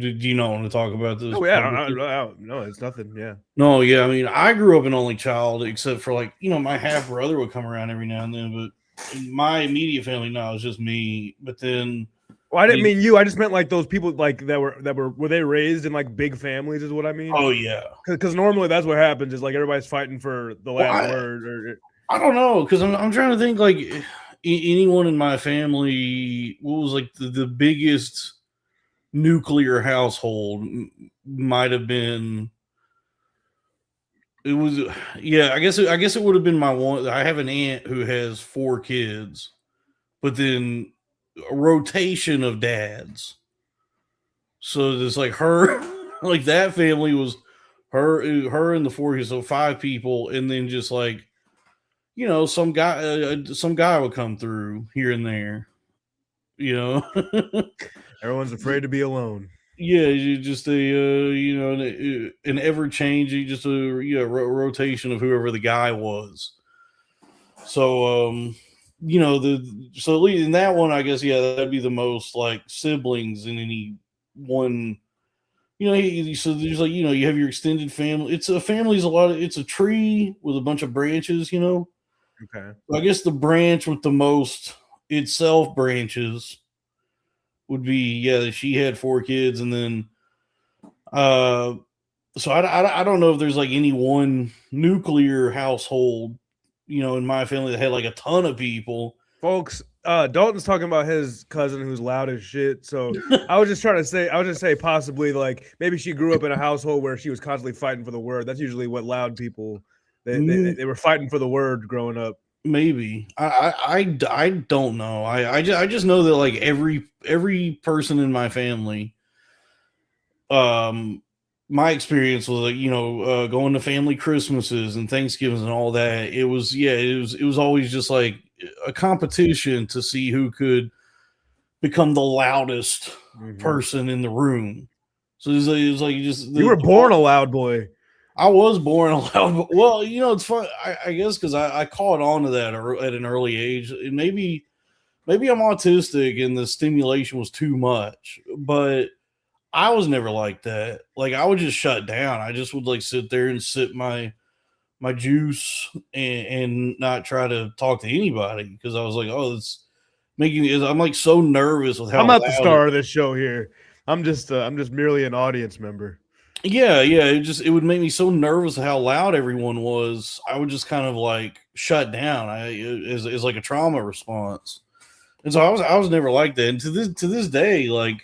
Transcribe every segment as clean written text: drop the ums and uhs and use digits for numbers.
do you not want to talk about this? Oh yeah, no, it's nothing. Yeah. No, yeah. I mean, I grew up an only child, except for like my half brother would come around every now and then, but in my immediate family, no, it was just me. But then, Well, I didn't mean you. I just meant like those people like that were they raised in like big families is what I mean. Oh yeah, because normally that's what happens is like everybody's fighting for the last word. I don't know because I'm trying to think like anyone in my family. What was like the biggest nuclear household might have been. It was yeah. I guess it would have been my one. I have an aunt who has 4 kids, but then a rotation of dads. So it's like her, like that family was her and the 4 kids, so 5 people, and then just like some guy would come through here and there. Everyone's afraid to be alone. Yeah, you just an ever changing, just a rotation of whoever the guy was. So so at least in that one, I guess that'd be the most like siblings in any one. So there's like you have your extended family. It's a family's a lot. It's a tree with a bunch of branches. Okay. So I guess the branch with the most itself branches would be she had 4 kids, and then so I don't know if there's like any one nuclear household in my family that had like a ton of people, folks. Dalton's talking about his cousin who's loud as shit. So I was just say possibly like maybe she grew up in a household where she was constantly fighting for the word. That's usually what loud people they were fighting for the word growing up. Maybe I don't know. I just know that like every person in my family, my experience was like going to family Christmases and Thanksgivings and all that. It was always just like a competition to see who could become the loudest person in the room. So it was like you were born a loud boy. I was born a loud. Well, it's fun. I guess because I caught on to that at an early age. Maybe I'm autistic and the stimulation was too much, but I was never like that. Like I would just shut down. I just would like sit there and sip my juice and not try to talk to anybody because I was like, oh, it's making. I'm like so nervous with how I'm not the star of this show here. I'm just merely an audience member. Yeah. It would make me so nervous how loud everyone was. I would just kind of like shut down. Is like a trauma response, and so I was never like that. And to this day, like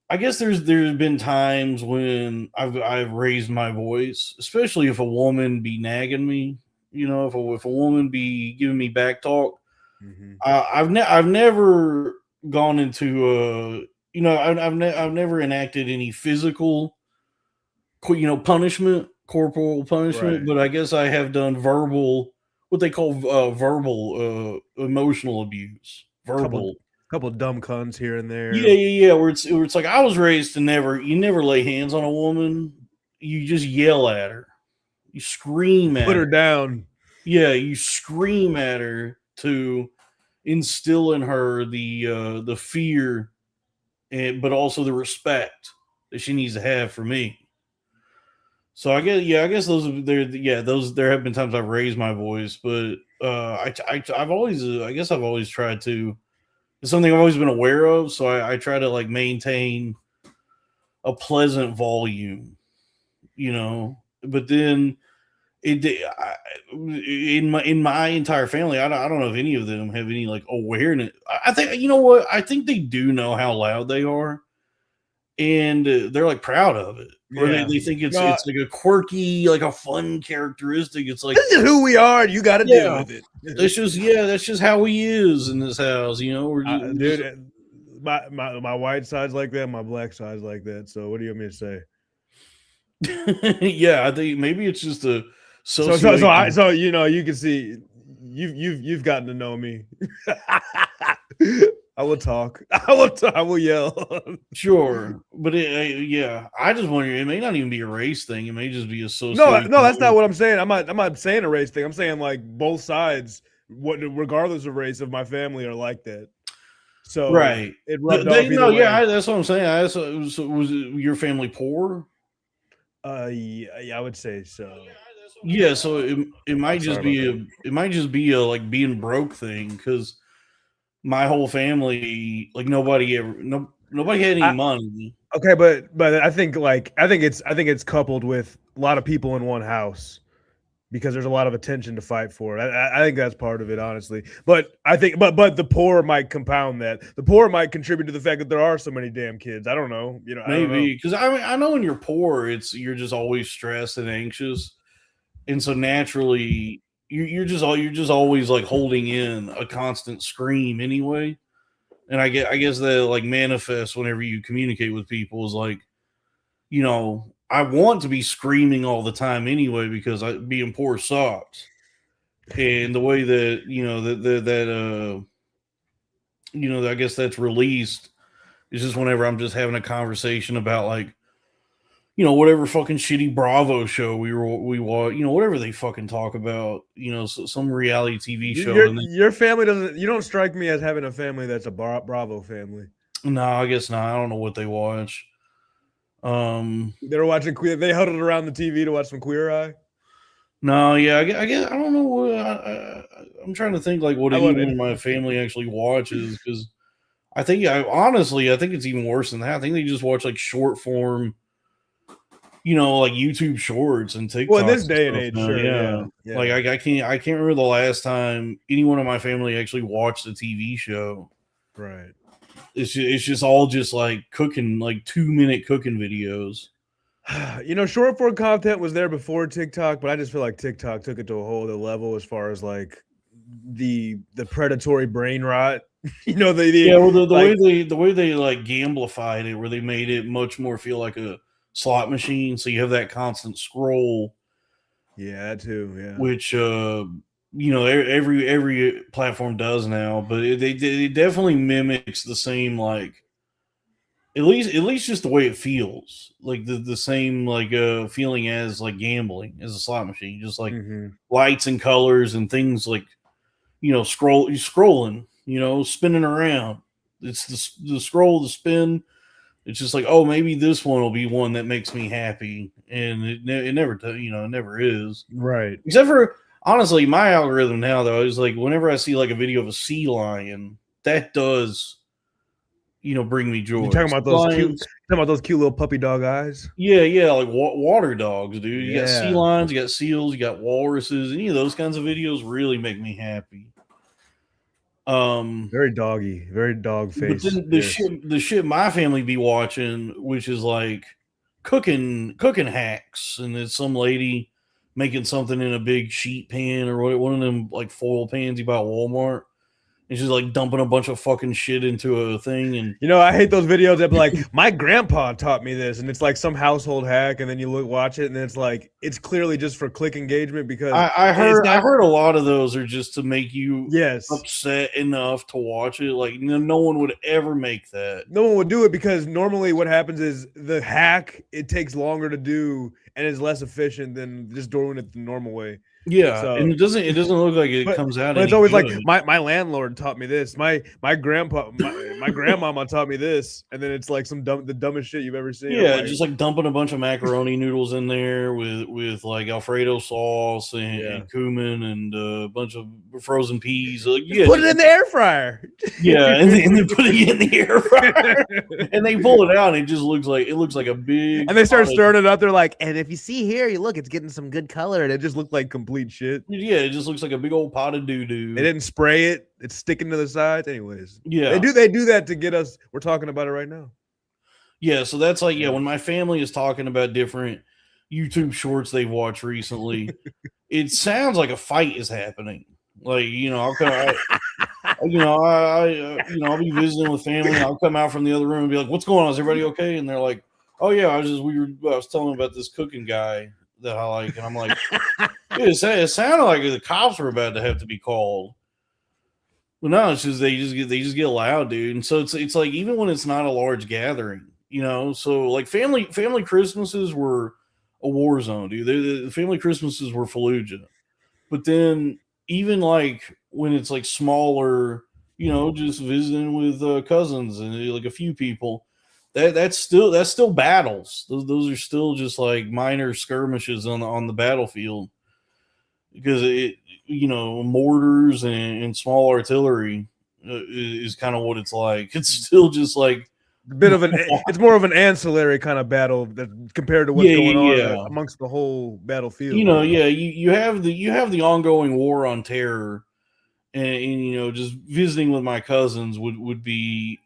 I guess there's been times when I've raised my voice, especially if a woman be nagging me. If a woman be giving me back talk. I've never gone into I've never enacted any physical punishment, corporal punishment, right. But I guess I have done verbal, what they call verbal emotional abuse. Verbal. Couple dumb cunts here and there. Yeah. Where it's like I was raised to you never lay hands on a woman. You just yell at her. You scream at her. Put her down. Yeah, you scream at her to instill in her the fear but also the respect that she needs to have for me. So I guess there have been times I've raised my voice, but I've always tried to. It's something I've always been aware of, so I try to like maintain a pleasant volume, But then in my entire family, I don't know if any of them have any like awareness. I think what I think they do know how loud they are, and they're like proud of it. Or they think it's like a quirky, like a fun characteristic. It's like this is who we are. You got to deal with it. That's just how he is in this house. Dude, my white side's like that. My black side's like that. So what do you want me to say? Yeah, I think maybe it's just a. So you can see you've gotten to know me. I will talk. I will yell. Sure, but I just wonder. It may not even be a race thing. It may just be associated. No, that's not what I'm saying. I'm not saying a race thing. I'm saying like both sides, regardless of race, of my family are like that. So Right. it rubbed They, off no, either way. yeah, that's what I'm saying. Was it your family poor? Yeah, I would say so. Yeah, so it Oh, might just sorry about be that. it might just be a like being broke thing because my whole family, like nobody had any I, money. okay, but I think it's coupled with a lot of people in one house because there's a lot of attention to fight for. I think that's part of it, honestly. But I think, but the poor might compound that. The poor might contribute to the fact that there are so many damn kids. I don't know. You know, I don't know. Maybe because I mean I know when you're poor, you're just always stressed and anxious, and so naturally you're just always like holding in a constant scream anyway. And I guess that like manifests whenever you communicate with people is like, I want to be screaming all the time anyway because being poor sucks. And the way that I guess that's released is just whenever I'm just having a conversation about like whatever fucking shitty Bravo show we watch, whatever they fucking talk about, some reality TV show, and then, Your family doesn't. You don't strike me as having a family that's a Bravo family. no, I guess not. I don't know what they watch. They're watching Queer. They huddled around the TV to watch some Queer Eye. No, yeah, I guess I don't know what I'm trying to think like what I anyone wouldn't. in my family actually watches because I think it's even worse than that. I think they just watch like short form, like YouTube Shorts and TikTok. Well, in this day and age, now. sure, Yeah. yeah. Like I can't remember the last time anyone in my family actually watched a TV show. Right. It's just all just like cooking, like 2-minute cooking videos. Short form content was there before TikTok, but I just feel like TikTok took it to a whole other level as far as like the predatory brain rot. Yeah, well, like, the way they like gamblified it, where they made it much more feel like a slot machine, so you have that constant scroll. Yeah, that too. Yeah. Which every platform does now, but it definitely mimics the same like at least just the way it feels like the same like feeling as like gambling as a slot machine, just like lights and colors and things like scrolling, spinning around. It's the scroll, the spin. It's just like, oh, maybe this one will be one that makes me happy, and it never it never is. Right. Except for honestly, my algorithm now though is like whenever I see like a video of a sea lion, that does bring me joy. You're talking about those cute little puppy dog eyes. Yeah, like water dogs, dude. You got sea Yeah. lions, you got seals, you got walruses. Any of those kinds of videos really make me happy. Very doggy, very dog face. But then the shit my family be watching, which is like cooking hacks, and it's some lady making something in a big sheet pan or what, one of them like foil pans you buy at Walmart. And she's like dumping a bunch of fucking shit into a thing, and I hate those videos that be like, my grandpa taught me this, and it's like some household hack, and then you watch it, and it's like it's clearly just for click engagement because I heard a lot of those are just to make you upset enough to watch it. Like no one would ever make that. No one would do it because normally what happens is the hack it takes longer to do and is less efficient than just doing it the normal way. Yeah, So, and it doesn't look like it comes out. But it's always good. like my landlord taught me this. My grandmama taught me this, and then it's like the dumbest shit you've ever seen. Yeah, just like dumping a bunch of macaroni noodles in there with like Alfredo sauce and cumin and a bunch of frozen peas. Yeah, put it in the air fryer. Yeah, and then put it in the air fryer, and they pull it out. And it looks like a big. And they start stirring it up. They're like, and if you see here, it's getting some good color, and it just looked like complete shit. Yeah, it just looks like a big old pot of doo-doo. They didn't spray it. It's sticking to the sides. Anyways. Yeah. They do that to get us. We're talking about it right now. Yeah, so that's like, when my family is talking about different YouTube shorts they've watched recently, it sounds like a fight is happening. Like, I'll be visiting with family. I'll come out from the other room and be like, "What's going on? Is everybody okay?" And they're like, "Oh yeah, I was telling them about this cooking guy that I like," and I'm like, "Dude, it sounded like the cops were about to have to be called." Well, no, it's just they just get loud, dude. And so it's like even when it's not a large gathering, so like family Christmases were a war zone, dude. The family Christmases were Fallujah. But then even like when it's like smaller, just visiting with cousins and like a few people. That's still battles. Those are still just like minor skirmishes on the battlefield because mortars and small artillery is kind of what it's like. It's still just like it's more of an ancillary kind of battle that compared to what's going on amongst the whole battlefield. You have the ongoing war on terror, and just visiting with my cousins would be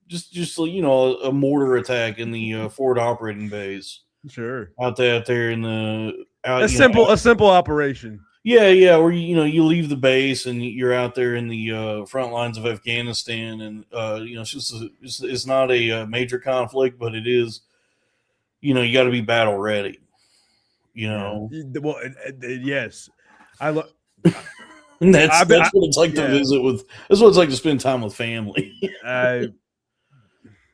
just a mortar attack in the forward operating base. Sure, out there in the a simple operation. Yeah, where you leave the base and you're out there in the front lines of Afghanistan, and it's not a major conflict, but it is. You got to be battle ready. Well, yes, I love. That's what it's like to visit with. That's what it's like to spend time with family. I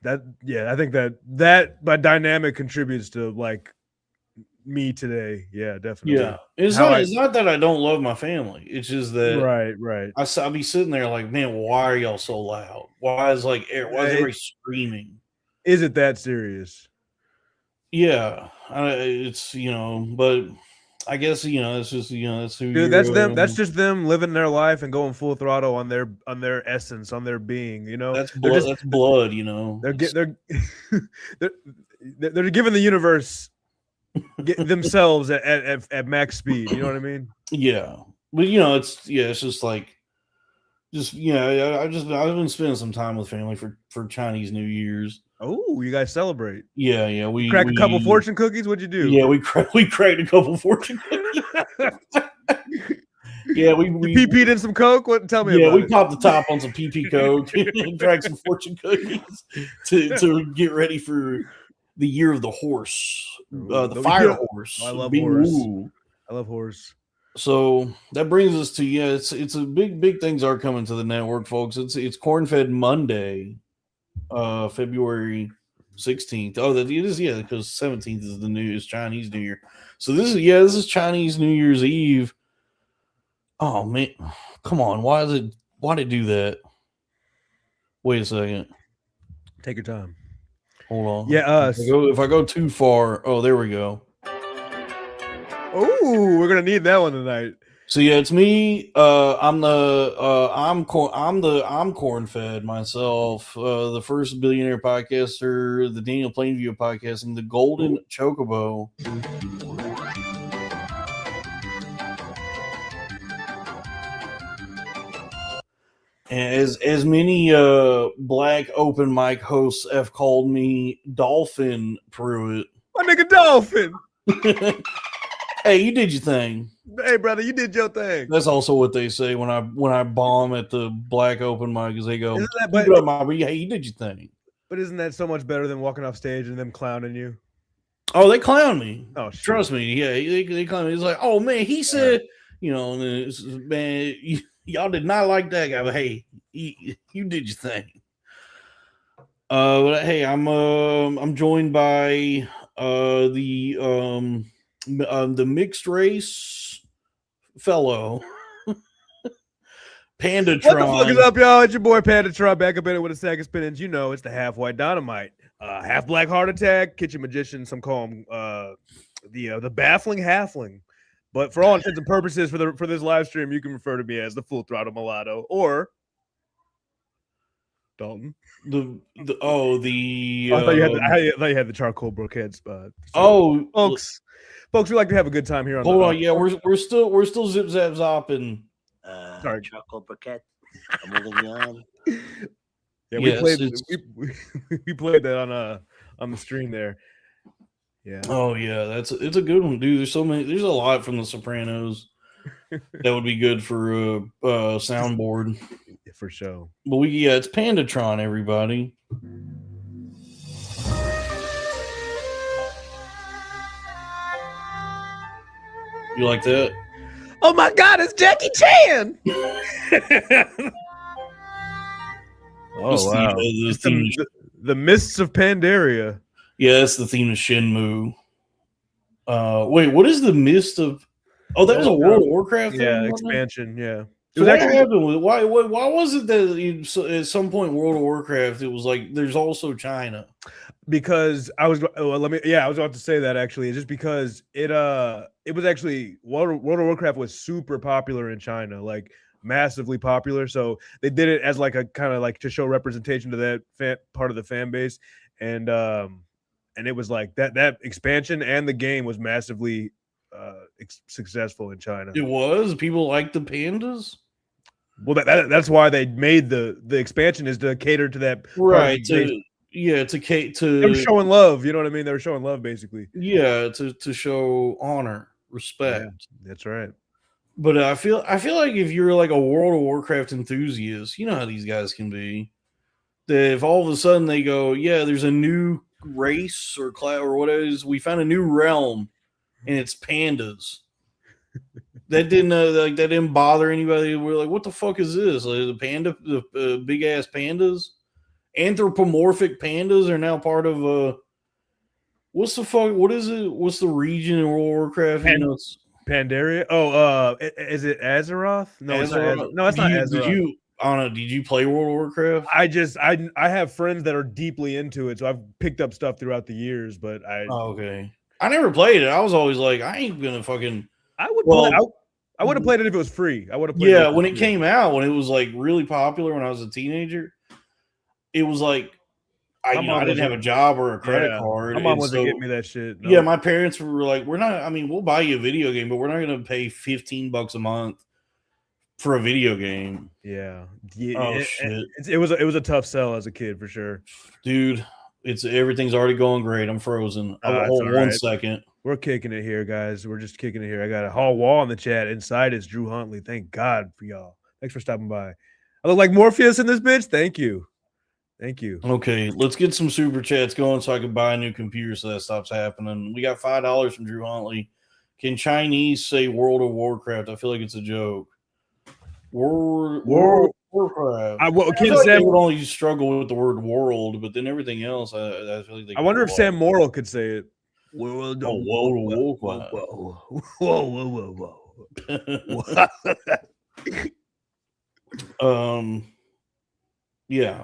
think that dynamic contributes to like me today. Yeah, definitely. Yeah, it's not that I don't love my family. It's just that right. I'll be sitting there like, man, why are y'all so loud? Why is everybody screaming? Is it that serious? Yeah, it's but I guess it's just that's who. Dude, that's them. That's just them living their life and going full throttle on their essence, on their being. That's blood. That's blood. They're giving the universe themselves at max speed. You know what I mean? Yeah, but it's just like, I've been spending some time with family for Chinese New Year's. Oh, you guys celebrate? Yeah. We cracked a couple fortune cookies. What'd you do? Yeah, we cracked a couple fortune cookies. Yeah, we PP'd in some Coke. Tell me. Yeah, about we popped the top on some PP Coke and cracked some fortune cookies to get ready for the year of the horse, the fire horse. I love horse. I love horse. So that brings us to it's a big things are coming to the network, folks. It's Corn Fed Monday, February 16th. Oh, that it is, because 17th is Chinese New Year. So this is Chinese New Year's Eve. Oh man, come on! Why did it do that? Wait a second. Take your time. Hold on. Yeah, if I go too far, oh, there we go. Oh, we're gonna need that one tonight. So it's me. I'm Corn Fed myself. The first billionaire podcaster, the Daniel Plainview of podcasting, the Golden Chocobo. And as many black open mic hosts have called me, Dolphin Pruitt. My nigga Dolphin. Hey, you did your thing. Hey, brother, you did your thing. That's also what they say when I bomb at the black open mic, is they go, hey, you did your thing. But isn't that so much better than walking off stage and them clowning you? Oh, they clown me. Oh, trust me. Yeah, they clown me. It's like, oh man, he said, and man, y'all did not like that guy, but hey, you did your thing. But hey, I'm joined by the mixed race fellow Pandatron. What the fuck is up, y'all? It's your boy Pandatron back up in it with a sack of spinach. It's the half white dynamite, half black heart attack, kitchen magician. Some call him the baffling halfling. But for all intents and purposes, for this live stream, you can refer to me as the full throttle mulatto or Dalton. I thought you had the charcoal broquette spot. Oh, folks, we like to have a good time here. Hold on, yeah, we're still zip zap zopping. Sorry, charcoal broquette. I'm moving on. Yeah, we played that on the stream there. Yeah. Oh yeah, it's a good one, dude. There's a lot from The Sopranos that would be good for soundboard. For sure. But it's Pandatron, everybody. You like that? Oh my God, it's Jackie Chan! Oh wow! The Mists of Pandaria. Yeah, that's the theme of Shenmue. Wait, what is the Mist of? Oh, that was a World of Warcraft thing? Expansion. Yeah. It was what actually happened with why was it that at some point in World of Warcraft it was like there's also China? because I was I was about to say that actually. Just because it was actually World of Warcraft was super popular in China, like massively popular. So they did it as like a kind of like to show representation to that part of the fan base, and it was like that expansion and the game was massively successful in China. It was people like the pandas, Well, that's why they made the expansion is to cater to that part of right? the base. To They were showing love, you know what I mean? They were showing love, basically. to show honor, respect. Yeah, that's right. But I feel like if you're like a World of Warcraft enthusiast, you know how these guys can be. That if all of a sudden they go, yeah, there's a new race or class or what it is, we found a new realm, and it's pandas. That didn't bother anybody. We're like, what the fuck is this? Like, the big ass pandas, anthropomorphic pandas are now part of what's the fuck? What is it? What's the region in World of Warcraft? It's Pandaria. Oh, is it Azeroth? No, it's not. No, it's not Azeroth. I don't know. Did you play World of Warcraft? I have friends that are deeply into it, so I've picked up stuff throughout the years. But okay. I never played it. I was always like, I ain't gonna fucking. I would have played it if it was free. I would have played it. Yeah, when it came out, when it was like really popular when I was a teenager, it was like I didn't have a job or a credit card. My mom wasn't getting me that shit. No. Yeah, my parents were like, we're not. I mean, we'll buy you a video game, but we're not gonna pay $15 a month for a video game. Yeah. Shit. It was a tough sell as a kid for sure, dude. Everything's already going great. I'm frozen. Hold 1 second. We're kicking it here, guys. We're just kicking it here. I got a Hall Wall in the chat. Inside is Drew Huntley. Thank God for y'all. Thanks for stopping by. I look like Morpheus in this bitch. Thank you. Okay, let's get some super chats going so I can buy a new computer so that stops happening. We got $5 from Drew Huntley. Can Chinese say World of Warcraft? I feel like it's a joke. World of Warcraft. They would only struggle with the word world, but then everything else, I feel like I wonder if Sam Morrill could say it. World of Warcraft. Whoa. Yeah.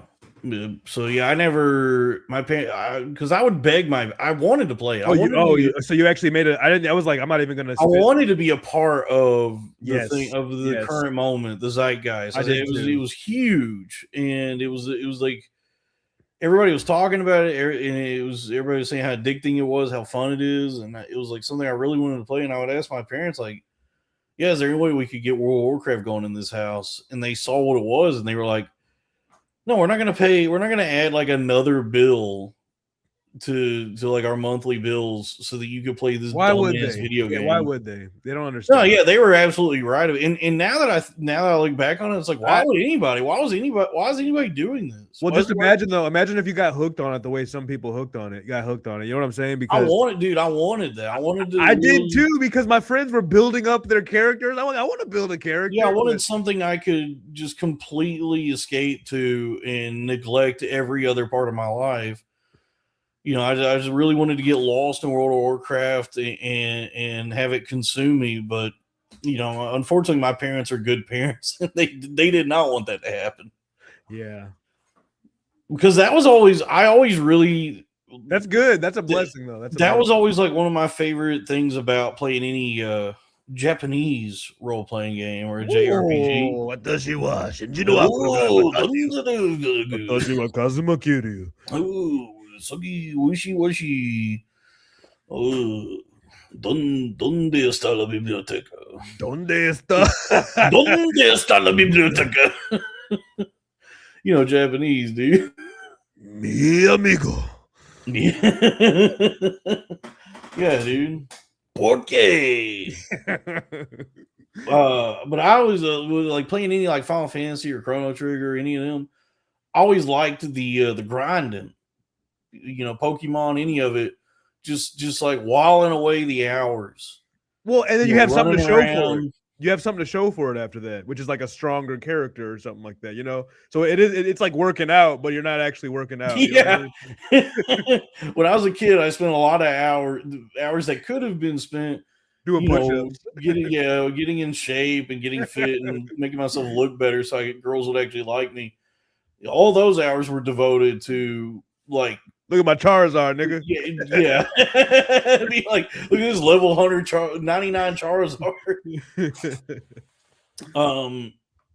So yeah, I never because I would beg I wanted to play it. So you actually made it. I was like, I'm not even gonna. I wanted to be a part of the thing of the current moment, the zeitgeist. It was huge, and it was like everybody was talking about it, and everybody was saying how addicting it was, how fun it is, and it was like something I really wanted to play. And I would ask my parents, like, "Yeah, is there any way we could get World of Warcraft going in this house?" And they saw what it was, and they were like, no, we're not going to pay. We're not going to add like another bill to like our monthly bills so that you could play this video game. Why would they? They don't understand. No, yeah, they were absolutely right. And now that I look back on it, it's like, why is anybody doing this? Well, just imagine if you got hooked on it the way some people got hooked on it. You know what I'm saying? Because I wanted that. I did too, because my friends were building up their characters. I want to build a character. Yeah, I wanted something I could just completely escape to and neglect every other part of my life. You know, I just really wanted to get lost in World of Warcraft and have it consume me. But, you know, unfortunately, my parents are good parents. They did not want that to happen. Yeah. Because I always really. That's good. That's a blessing, though. That was always like one of my favorite things about playing any Japanese role-playing game or a JRPG. Watashi wa Kazuma Kiryu. Sugi Wishi Washi. ¿Dónde está la biblioteca? ¿Dónde está? ¿Dónde está la biblioteca? You know Japanese, dude. Mi amigo. Yeah, dude. ¿Por qué? But I always like playing any like Final Fantasy or Chrono Trigger, any of them. I always liked the grinding. You know, Pokemon, any of it, just like whiling away the hours. Well, and then you have something to show for it. You have something to show for it after that, which is like a stronger character or something like that, you know? So it's like working out, but you're not actually working out. Yeah. You know what I mean? When I was a kid, I spent a lot of hours that could have been spent Doing you know, push-ups. getting in shape and getting fit and making myself look better so girls would actually like me. All those hours were devoted to like, Look at my Charizard, nigga. yeah. Be like, look at this level 99 Charizard.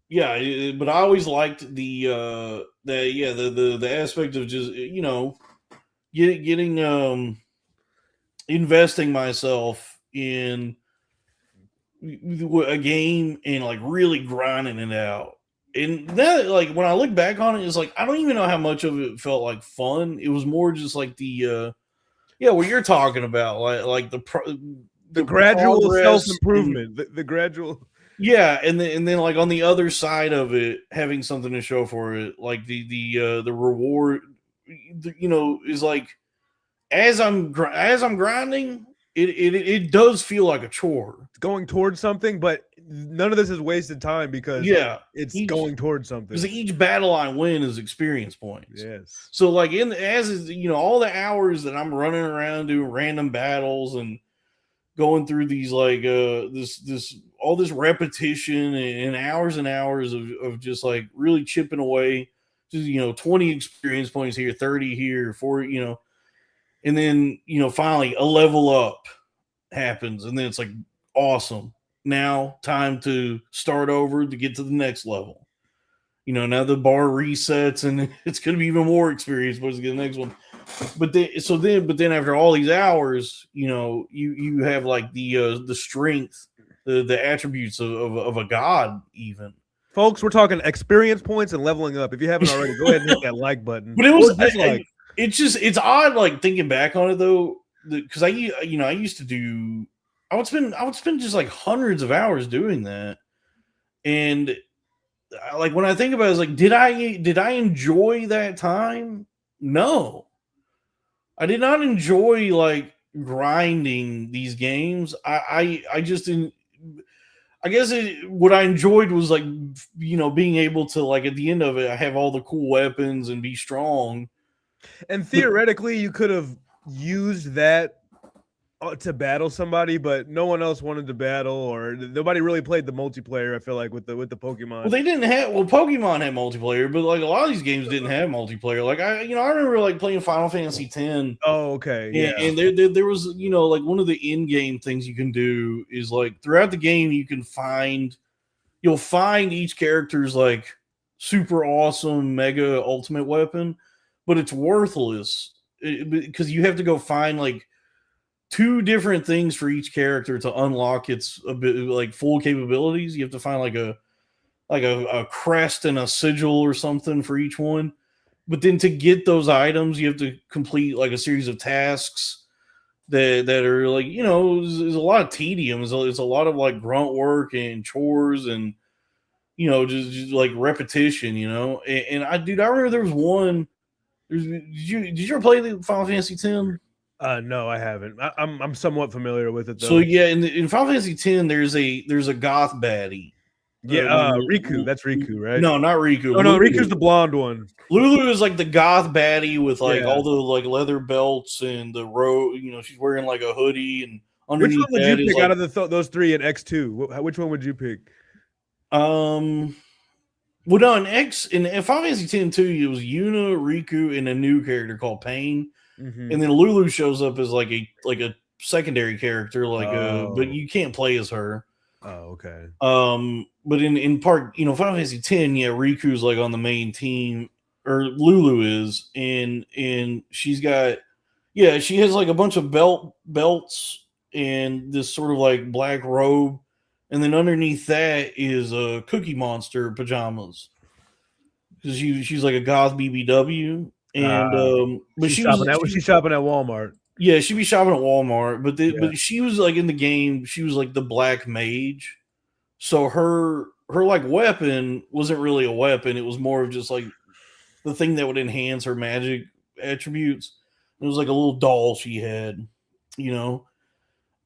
Yeah, but I always liked the aspect of just, you know, getting investing myself in a game and like really grinding it out. And that, like, when I look back on it, it's like I don't even know how much of it felt like fun. It was more just like what you're talking about, like the gradual progress self-improvement, the gradual. Yeah, and then like on the other side of it, having something to show for it, like the reward, you know, is like as I'm grinding, it does feel like a chore. It's going towards something, but none of this is wasted time because it's going towards something. Because each battle I win is experience points. Yes. So like you know, all the hours that I'm running around doing random battles and going through these like all this repetition and hours of just like really chipping away, just, you know, 20 experience points here, 30 here, 40, you know, and then, you know, finally a level up happens, and then it's like awesome. Now time to start over to get to the next level. You know, now the bar resets and it's going to be even more experience points to get the next one. But then after all these hours, you know, you have like the strength, the attributes of a god even. Folks, we're talking experience points and leveling up. If you haven't already, go ahead and hit that like button. But it was it's odd, like thinking back on it though, because I used to do, I would spend just like hundreds of hours doing that, and like when I think about it, it's like, did I enjoy that time? No, I did not enjoy like grinding these games. I just didn't. I guess what I enjoyed was like, you know, being able to like at the end of it, I have all the cool weapons and be strong. And theoretically, you could have used that to battle somebody, but no one else wanted to battle, or nobody really played the multiplayer. I feel like with the Pokemon. Well, they didn't have. Well, Pokemon had multiplayer, but like a lot of these games didn't have multiplayer. Like I remember like playing Final Fantasy X. Oh, okay. Yeah. And there was, you know, like one of the in-game things you can do is like throughout the game you'll find each character's like super awesome mega ultimate weapon, but it's worthless because you have to go find like 2 different things for each character to unlock its a bit like full capabilities. You have to find like a crest and a sigil or something for each one. But then to get those items, you have to complete like a series of tasks that are like, you know, there's a lot of tedium. It's a lot of like grunt work and chores and, you know, just like repetition, you know. And I remember there was one. Did you ever play the Final Fantasy X? No, I haven't. I'm somewhat familiar with it though. So yeah, in Final Fantasy X, there's a goth baddie. Yeah, Riku. That's Riku, right? No, not Riku. Oh no, Riku's the blonde one. Lulu is like the goth baddie with like all the like leather belts and the robe. You know, she's wearing like a hoodie and underneath. Which one would you pick out of those 3 in X2? Which one would you pick? Well, no, in Final Fantasy X and 2, it was Yuna, Riku, and a new character called Pain. Mm-hmm. And then Lulu shows up as like a secondary character, but you can't play as her. Oh, okay. But in part, you know, Final Fantasy X, yeah, Riku's like on the main team, or Lulu is, and she's got, yeah, she has like a bunch of belts and this sort of like black robe, and then underneath that is a Cookie Monster pajamas, because she's like a goth BBW. And but she's shopping at Walmart. Yeah, she'd be shopping at Walmart, but she was like in the game, she was like the black mage. So her like weapon wasn't really a weapon, it was more of just like the thing that would enhance her magic attributes. It was like a little doll she had, you know.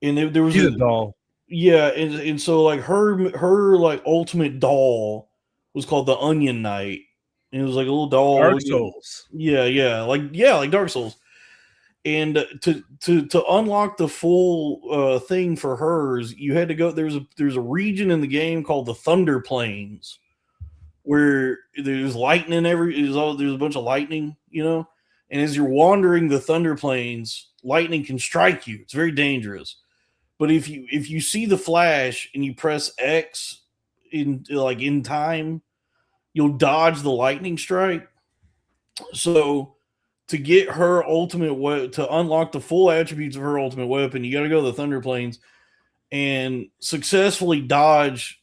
And there was a doll. Yeah, and so like her like ultimate doll was called the Onion Knight. And it was like a little doll. Dark Souls. Yeah, like Dark Souls. And to unlock the full thing for hers, you had to go. There's a region in the game called the Thunder Plains, where there's lightning there's a bunch of lightning, and as you're wandering the Thunder Plains, lightning can strike you. It's very dangerous. But if you see the flash and you press X in time, you'll dodge the lightning strike. So to get her ultimate to unlock the full attributes of her ultimate weapon, you got to go to the Thunder Plains and successfully dodge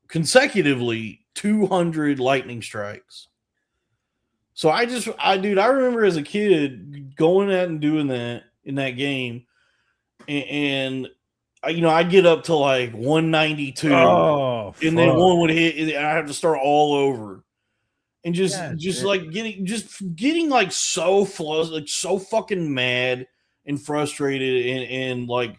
consecutively 200 lightning strikes. So I remember as a kid going out and doing that in that game, and I'd get up to like 192, and then one would hit, and I have to start all over. And getting like so flustered, like so fucking mad and frustrated and like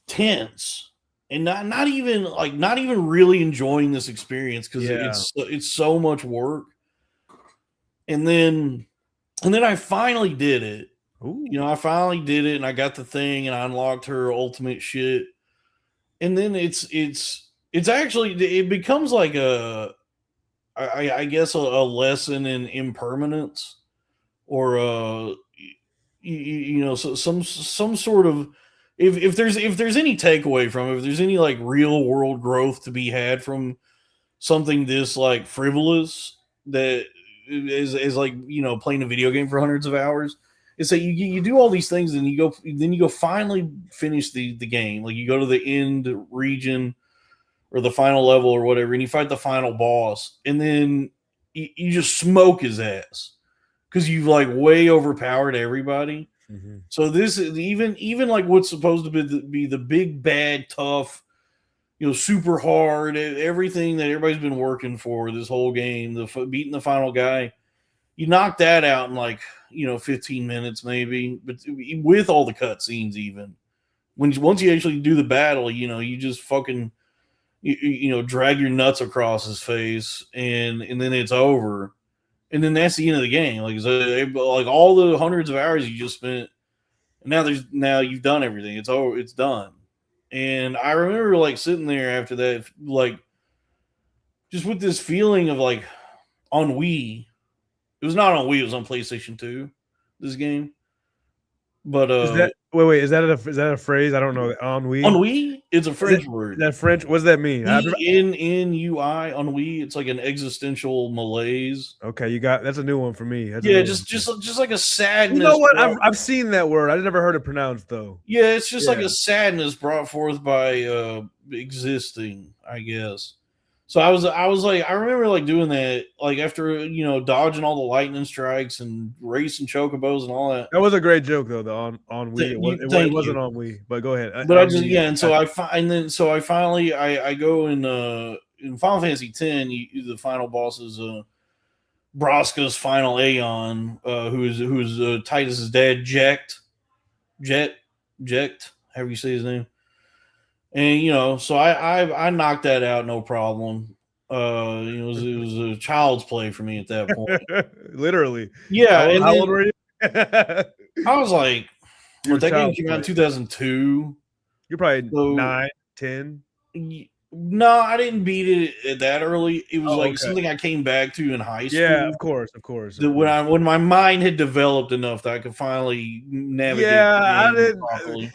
tense, and not even really enjoying this experience because it's so much work. And then I finally did it. Ooh. I finally did it, and I got the thing, and I unlocked her ultimate shit. And then it's actually, it becomes like I guess a lesson in impermanence, or so some sort of, if there's any takeaway from it, if there's any like real world growth to be had from something this like frivolous that is like playing a video game for hundreds of hours, is that you do all these things and you go finally finish the game, like you go to the end region or the final level or whatever, and you fight the final boss, and then you just smoke his ass because you've like way overpowered everybody. Mm-hmm. So this is even like what's supposed to be the big bad tough, super hard, everything that everybody's been working for this whole game, beating the final guy, you knock that out in like 15 minutes maybe, but with all the cutscenes, even once you actually do the battle, you just fucking drag your nuts across his face, and then it's over, and then that's the end of the game. Like all the hundreds of hours you just spent, and now you've done everything. It's over. It's done. And I remember like sitting there after that, like just with this feeling of like ennui. It was not on Wii. It was on PlayStation 2. This game, but is that a phrase? I don't know. Ennui. Ennui. It's a French word. Is that French? What does that mean? ENNUI. Ennui. It's like an existential malaise. Okay, that's a new one for me. Just like a sadness. You know what? I've seen that word. I've never heard it pronounced though. Yeah, it's just like a sadness brought forth by existing, I guess. So I was like, I remember like doing that, like after dodging all the lightning strikes and racing chocobos and all that. That was a great joke though. On Wii, it wasn't on Wii, but go ahead. But I finally go in Final Fantasy X. The final boss is Braska's final Aeon, who's Titus's dad, Jet, however you say his name. And so I knocked that out, no problem. It was a child's play for me at that point. Literally. Yeah. How old were you? I was like, that game came out in 2002. You're probably 9, 10. No, I didn't beat it that early. It was something I came back to in high school. Yeah, of course. When my mind had developed enough that I could finally navigate. Yeah, I didn't. Properly.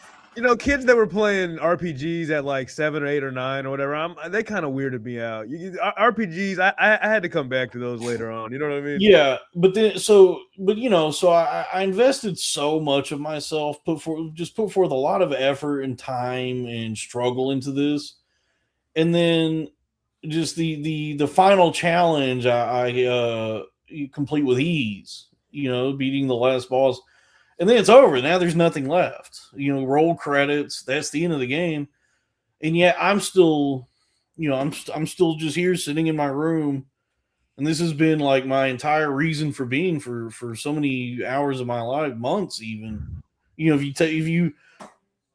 Kids that were playing RPGs at like 7 or 8 or 9 or whatever, they kind of weirded me out. RPGs, I had to come back to those later on. You know what I mean? Yeah, but I invested so much of myself, put forth a lot of effort and time and struggle into this, and then just the final challenge I complete with ease. Beating the last boss. And then it's over. Now there's nothing left. Roll credits. That's the end of the game. And yet I'm still, I'm still just here sitting in my room. And this has been like my entire reason for being for so many hours of my life, months even. If you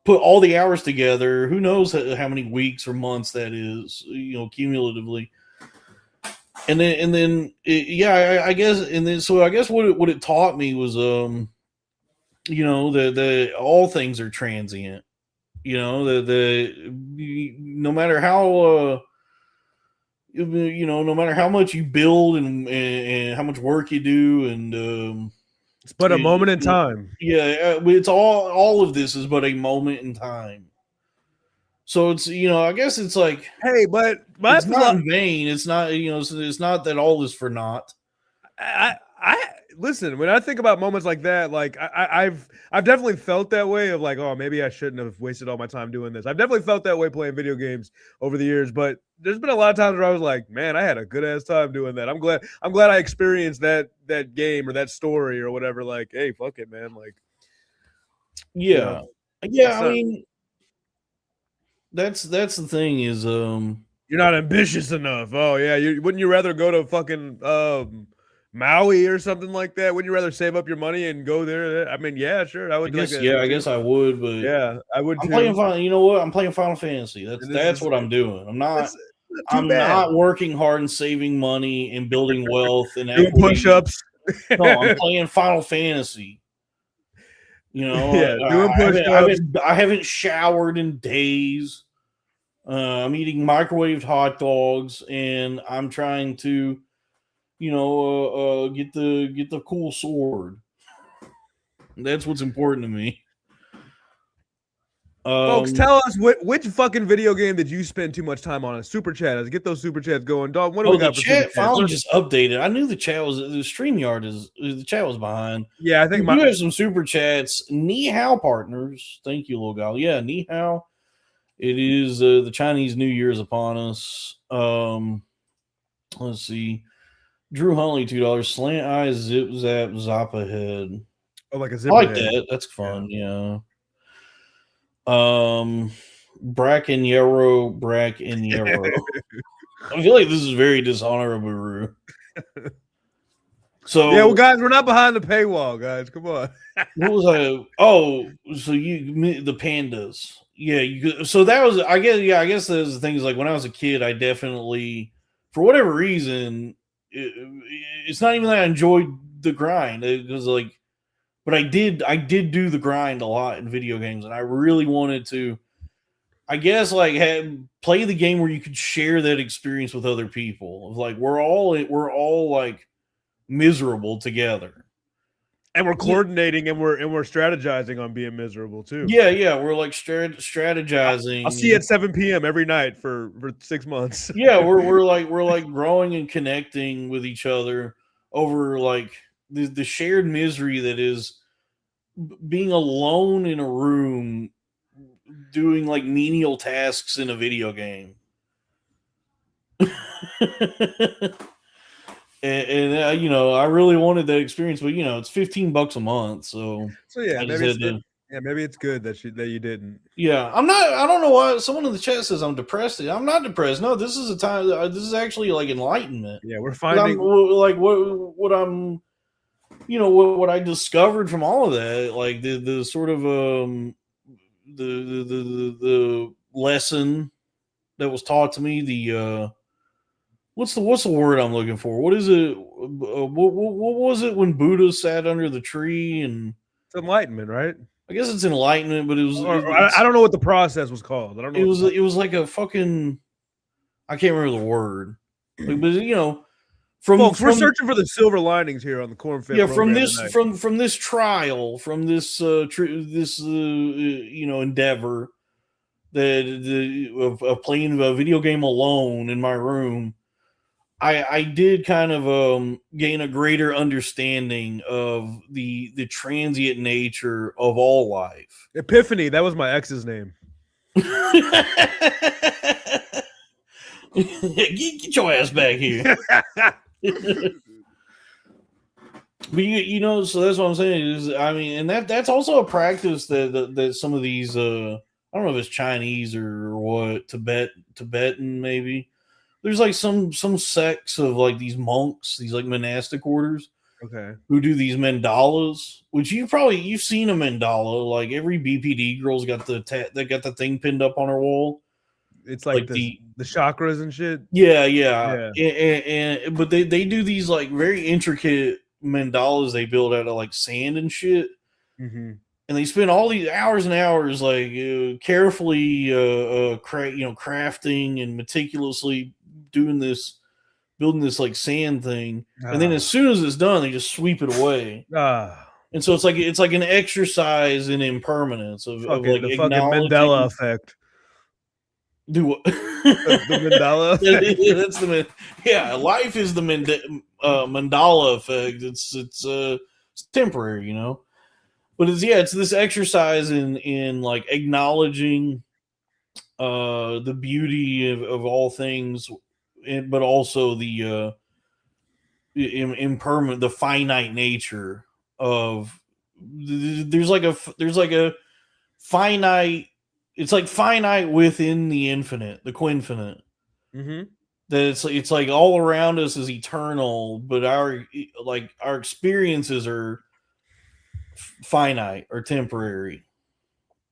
put all the hours together, who knows how many weeks or months that is, cumulatively. And then I guess what it taught me was the all things are transient. No matter how no matter how much you build and how much work you do, and It's but a moment in time. yeah, it's all of this is but a moment in time. So it's I guess it's like, Hey, but it's not in vain. It's not it's not that all is for naught. I listen, when I think about moments like that, like I've definitely felt that way of like, oh, maybe I shouldn't have wasted all my time doing this. I've definitely felt that way playing video games over the years, but there's been a lot of times where I was like, man, I had a good ass time doing that. I'm glad I experienced that game or that story or whatever. Like, hey, fuck it, man. Like, yeah, yeah. I mean, that's the thing is, you're not ambitious enough. Oh yeah, wouldn't you rather go to fucking Maui or something like that? Wouldn't you rather save up your money and go there? I mean, yeah, sure. I would. I guess I would, but yeah, I would. I'm playing Final. You know what? I'm playing Final Fantasy. That's what I'm doing. I'm not working hard and saving money and building wealth and doing push-ups. No, I'm playing Final Fantasy. Doing push-ups. I haven't showered in days. I'm eating microwaved hot dogs, and I'm trying to, get the cool sword. That's what's important to me. Folks, tell us which fucking video game did you spend too much time on? Super chat. Let's get those super chats going, dog. What do we got? The chat finally just updated. I knew the chat was the StreamYard the chat was behind. Yeah, I think you have some super chats. Ni hao partners. Thank you, little guy. Yeah, ni hao. It is the Chinese New Year's upon us. Let's see. Drew Huntley, $2. Slant eye, zip zap, zappa head. Oh, like a zipper. I like that. That's fun. Yeah. Bracken Yarrow. I feel like this is very dishonorable. So yeah, well, guys, we're not behind the paywall, guys. Come on. What was I? Oh, so the pandas. Yeah, so that was. I guess those things like when I was a kid, I definitely, for whatever reason, it's not even that I enjoyed the grind. It was like. But I did do the grind a lot in video games, and I really wanted to, I guess, like play the game where you could share that experience with other people. Like we're all like miserable together, and we're coordinating and we're strategizing on being miserable too. Yeah, we're like strategizing. I'll see you at 7 p.m. every night for 6 months. Yeah, we're like growing and connecting with each other over like. The shared misery that is being alone in a room doing like menial tasks in a video game. and I really wanted that experience, but it's $15 a month, so yeah, maybe it's good that you didn't. Yeah, I don't know why someone in the chat says I'm depressed. I'm not depressed. No, this is a time. This is actually like enlightenment. Yeah, we're finding like what I'm. What I discovered from all of that, like the sort of the lesson that was taught to me. The what's the word I'm looking for? What is it? What was it when Buddha sat under the tree? And it's enlightenment, right? I guess it's enlightenment, but it was. I don't know what the process was called. I don't know. It was like a fucking. I can't remember the word, but Folks, we're searching for the silver linings here on the Corn Fed. Yeah, from this trial, from this endeavor of playing a video game alone in my room, I did kind of gain a greater understanding of the transient nature of all life. Epiphany, that was my ex's name. Get your ass back here. But so that's what I'm saying is, I mean, and that's also a practice that some of these I don't know if it's Chinese or what, Tibetan maybe. There's like some sects of like these monks, these like monastic orders, okay, who do these mandalas, which you've seen a mandala. Like every BPD girl's got the thing pinned up on her wall. It's like the chakras and shit. Yeah. And but they do these like very intricate mandalas they build out of like sand and shit. Mm-hmm. and they spend all these hours and hours like carefully crafting and meticulously doing this, building this like sand thing, and then as soon as it's done they just sweep it away. And so it's like an exercise in impermanence of like the fucking Mandela effect. Do what? The Mandela effect. That's the life is the Mandela effect. It's temporary, you know. But it's this exercise in like acknowledging the beauty of all things, but also the impermanent, the finite nature of there's like a finite. It's like finite within the infinite, the quinfinite. Mm-hmm. That it's like all around us is eternal, but our experiences are finite or temporary,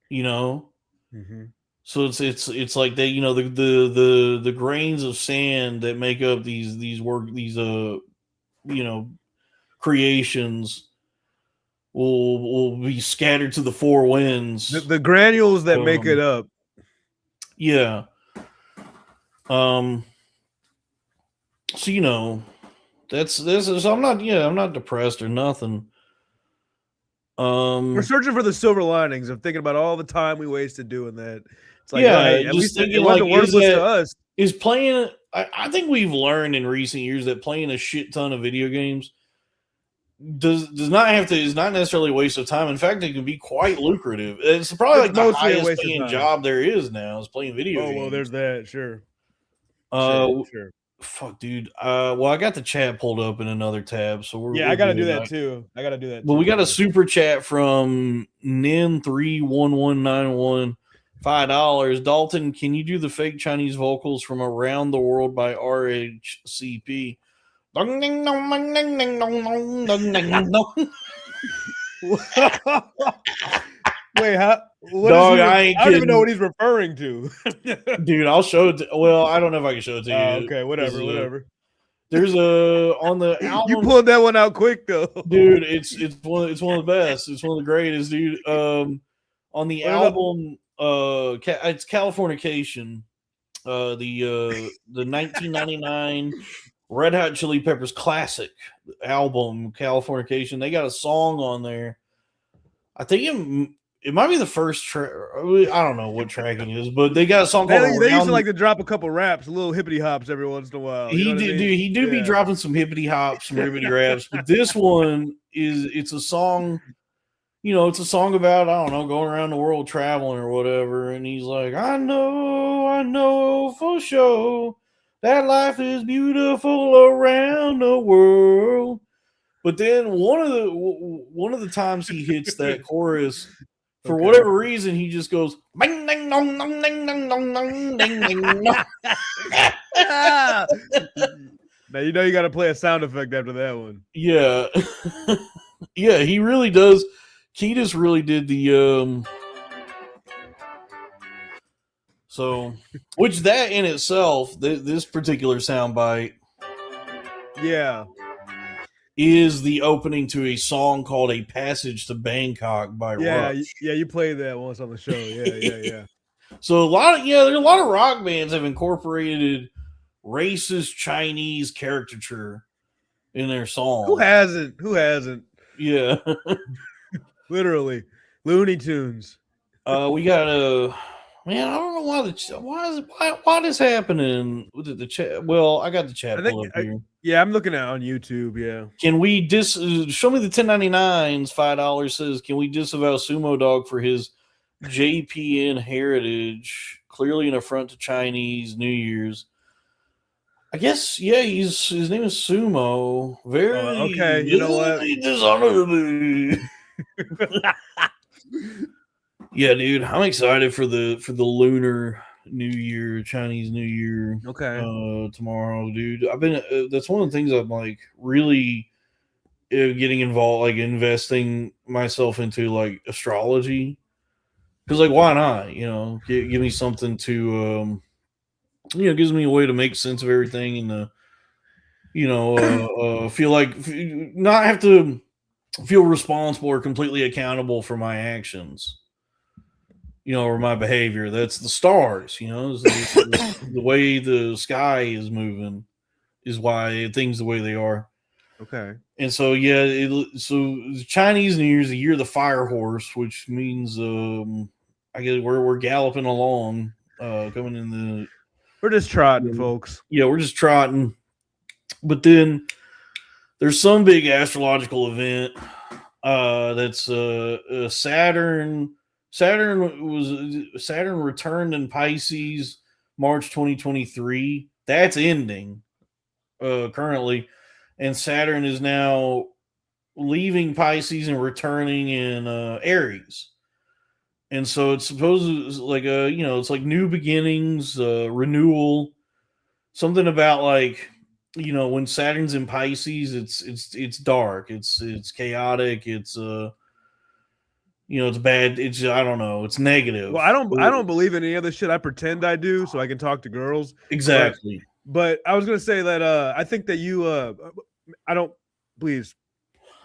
you know. Mm-hmm. So it's like they, you know, the grains of sand that make up these creations will be scattered to the four winds. The granules that make it up. Yeah. So you know, that's this is I'm not depressed or nothing. We're searching for the silver linings of thinking about all the time we wasted doing that. It's like, yeah, hey, at least it wasn't worthless to us. Is playing I think we've learned in recent years that playing a shit ton of video games is not necessarily a waste of time. In fact, it can be quite lucrative. It's probably like the highest paying job there is now is playing video games. Oh, well, there's that, sure. Sure. Fuck, dude. Well, I got the chat pulled up in another tab, so we're I gotta do that too. But we got a super chat from Nin31191, $5. Dalton, can you do the fake Chinese vocals from Around the World by RHCP? Wait, how? Dog, I don't even know what he's referring to. Dude, I'll show it. Well, I don't know if I can show it to you. Okay, whatever. There's on the album. You pulled that one out quick though, dude. It's one of the best. It's one of the greatest, dude. On the album, it's Californication. The 1999 Red Hot Chili Peppers classic album, Californication. They got a song on there. I think it might be the first track. I don't know what track it is, but they got a song called. They used to like to drop a couple raps, little hippity hops every once in a while. He do be dropping some hippity hops, some ribbity raps, but this one it's a song. You know, it's a song about, I don't know, going around the world traveling or whatever. And he's like, I know for sure that life is beautiful around the world. But then one of the times he hits that chorus, for whatever reason, he just goes, bang, ding, dong, dong, ding, ding, dong, dong, ding, ding, dong. Now you know you got to play a sound effect after that one. Yeah. Yeah, he really does. Kiedis really did the so, which that in itself, this particular soundbite, is the opening to a song called "A Passage to Bangkok" by Rush. Yeah, you played that once on the show. Yeah. So there's a lot of rock bands have incorporated racist Chinese caricature in their songs. Who hasn't? Yeah. Literally, Looney Tunes. We got man. I don't know why this happening with the chat. Well, I got the chat pulled up here. Yeah, I'm looking at it on YouTube. Yeah. Can we show me the 1099s? $5 says, can we disavow Sumo Dog for his JPN heritage? Clearly an affront to Chinese New Year's. I guess, yeah, his name is Sumo. Very okay. You know what? Dishonorably. Yeah, dude, I'm excited for the Lunar New Year, Chinese New Year. Okay. Tomorrow, dude. I've been. That's one of the things I'm like really getting involved, like investing myself into, like astrology. Because, like, why not? You know, give me something to, gives me a way to make sense of everything and feel like not have to feel responsible or completely accountable for my actions, or my behavior. That's the stars, the way the sky is moving is why things the way they are. Okay. And so, so Chinese New Year's the year of the fire horse, which means I guess we're galloping along, coming in the. We're just trotting, folks. Yeah, we're just trotting. But then there's some big astrological event that's Saturn. Saturn returned in Pisces March 2023. That's ending currently, and Saturn is now leaving Pisces and returning in Aries. And so it's supposed like it's like new beginnings, renewal, something about like when Saturn's in Pisces, it's dark, it's chaotic, it's it's bad, it's I don't know, it's negative. Well, I don't believe in any other shit. I pretend I do so I can talk to girls. Exactly. But I was gonna say that I think that you I don't please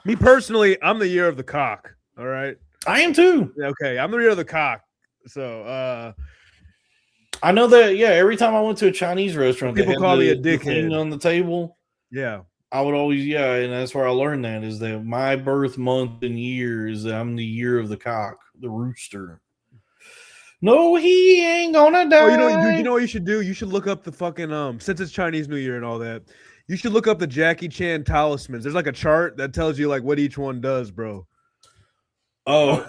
me personally, I'm the year of the cock. All right. I am too. Okay, I'm the year of the cock. So I know that. Yeah, every time I went to a Chinese restaurant, people call me a dickhead on the table. Yeah, I would always and that's where I learned that is that my birth month and year is that I'm the year of the cock, the rooster. No, he ain't gonna die. Oh, you know what you should do? You should look up the fucking since it's Chinese New Year and all that. You should look up the Jackie Chan talismans. There's like a chart that tells you like what each one does, bro. Oh,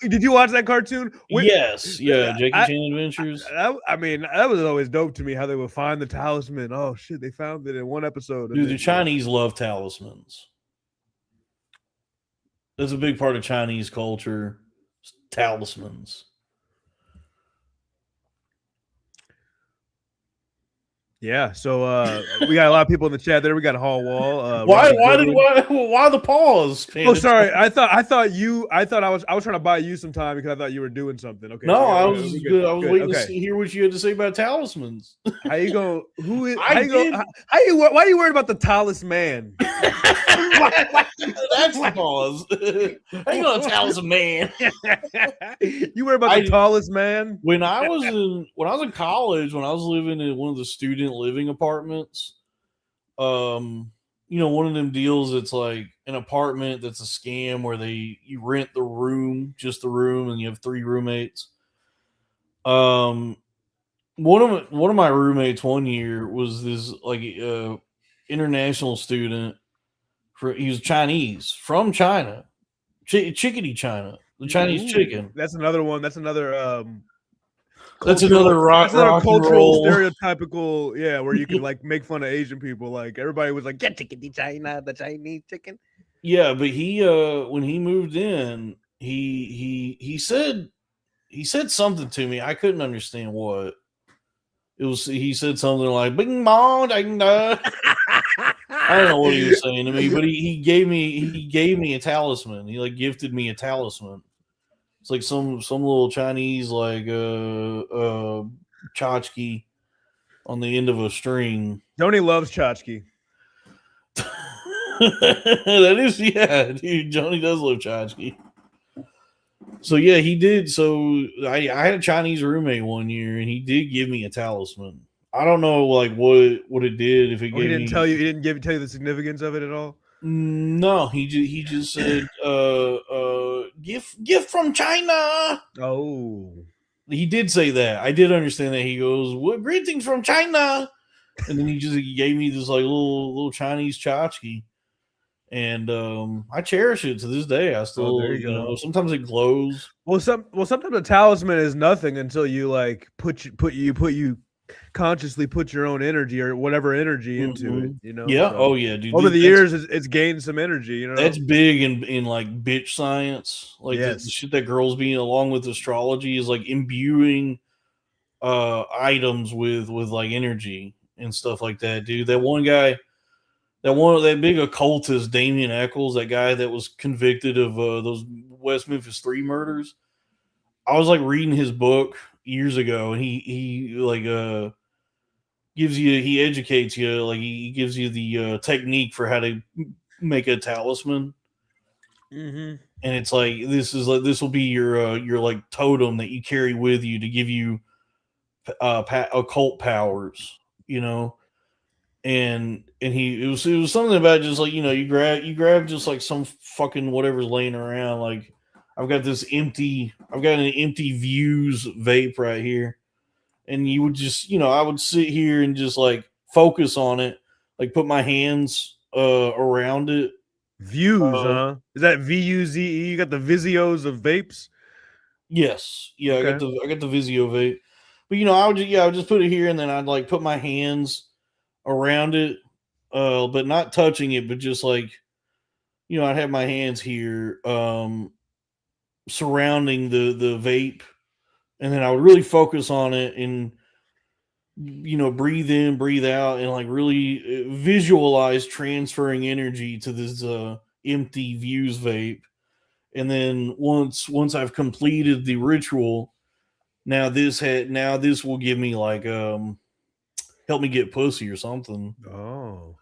did you watch that cartoon? Yes, yeah, Jackie Chan Adventures. I mean, that was always dope to me how they would find the talisman. Oh shit, they found it in one episode. Dude, the Chinese love talismans. That's a big part of Chinese culture. Talismans. Yeah, so we got a lot of people in the chat there. We got Hall Wall. Why the pause? Oh, sorry. I thought I was trying to buy you some time because I thought you were doing something. Okay. No, I was good. I was waiting to hear what you had to say about talismans. How you go? Who is? Why are you worried about the talisman? That's the pause. How you gonna talisman man? You worried about the tallest man? When I was in college, when I was living in one of the student living apartments, one of them deals, it's like an apartment that's a scam where you rent the room, just the room, and you have 3 roommates. One of my roommates one year was this like international student. He was Chinese from China, chickadee China, the Chinese chicken. That's another one. That's another. That's another cultural stereotypical, where you can like make fun of Asian people. Like everybody was like, "Get chickadee China, the Chinese chicken." Yeah, but he when he moved in, he said something to me. I couldn't understand what it was. He said something like "Bing bong ding da." I don't know what he was saying to me, but he gave me a talisman. He like gifted me a talisman. It's like some little Chinese like tchotchke on the end of a string. Tony loves tchotchke. That is, dude. Johnny does love tchotchke. So yeah, he did. So I had a Chinese roommate one year, and he did give me a talisman. I don't know like what it did. If it he didn't tell you, he didn't tell you the significance of it at all. No, he just said gift from China. Oh, he did say that. I did understand that. He goes, "What greetings from China," and then he gave me this like little Chinese tchotchke, and I cherish it to this day. I still, sometimes it glows. Well, sometimes a talisman is nothing until you like put you consciously put your own energy or whatever energy into it, Yeah. So, oh yeah, dude. Over the years, it's gained some energy. That's big in like bitch science. Like the shit that girls be along with astrology is like imbuing items with like energy and stuff like that, dude. That big occultist Damien Eccles, that guy that was convicted of those West Memphis 3 murders. I was like reading his book years ago, and he like he educates you, like he gives you the technique for how to make a talisman. Mm-hmm. And it's like this will be your like totem that you carry with you to give you occult powers, you know. And it was something about just like, you know, you grab just like some fucking whatever's laying around. Like I've got an empty Views vape right here, and you would just, you know, I would sit here and just like focus on it, like put my hands around it. Views, huh? Is that VUZE? You got the Vizios of vapes? Yes. Yeah, Okay. I got the Vizio vape. But you know, I would just put it here, and then I'd like put my hands around it, but not touching it, but just like, you know, I'd have my hands here surrounding the vape, and then I would really focus on it and, you know, breathe in, breathe out, and like really visualize transferring energy to this empty Views vape. And then once I've completed the ritual, now this will give me like help me get pussy or something. Oh.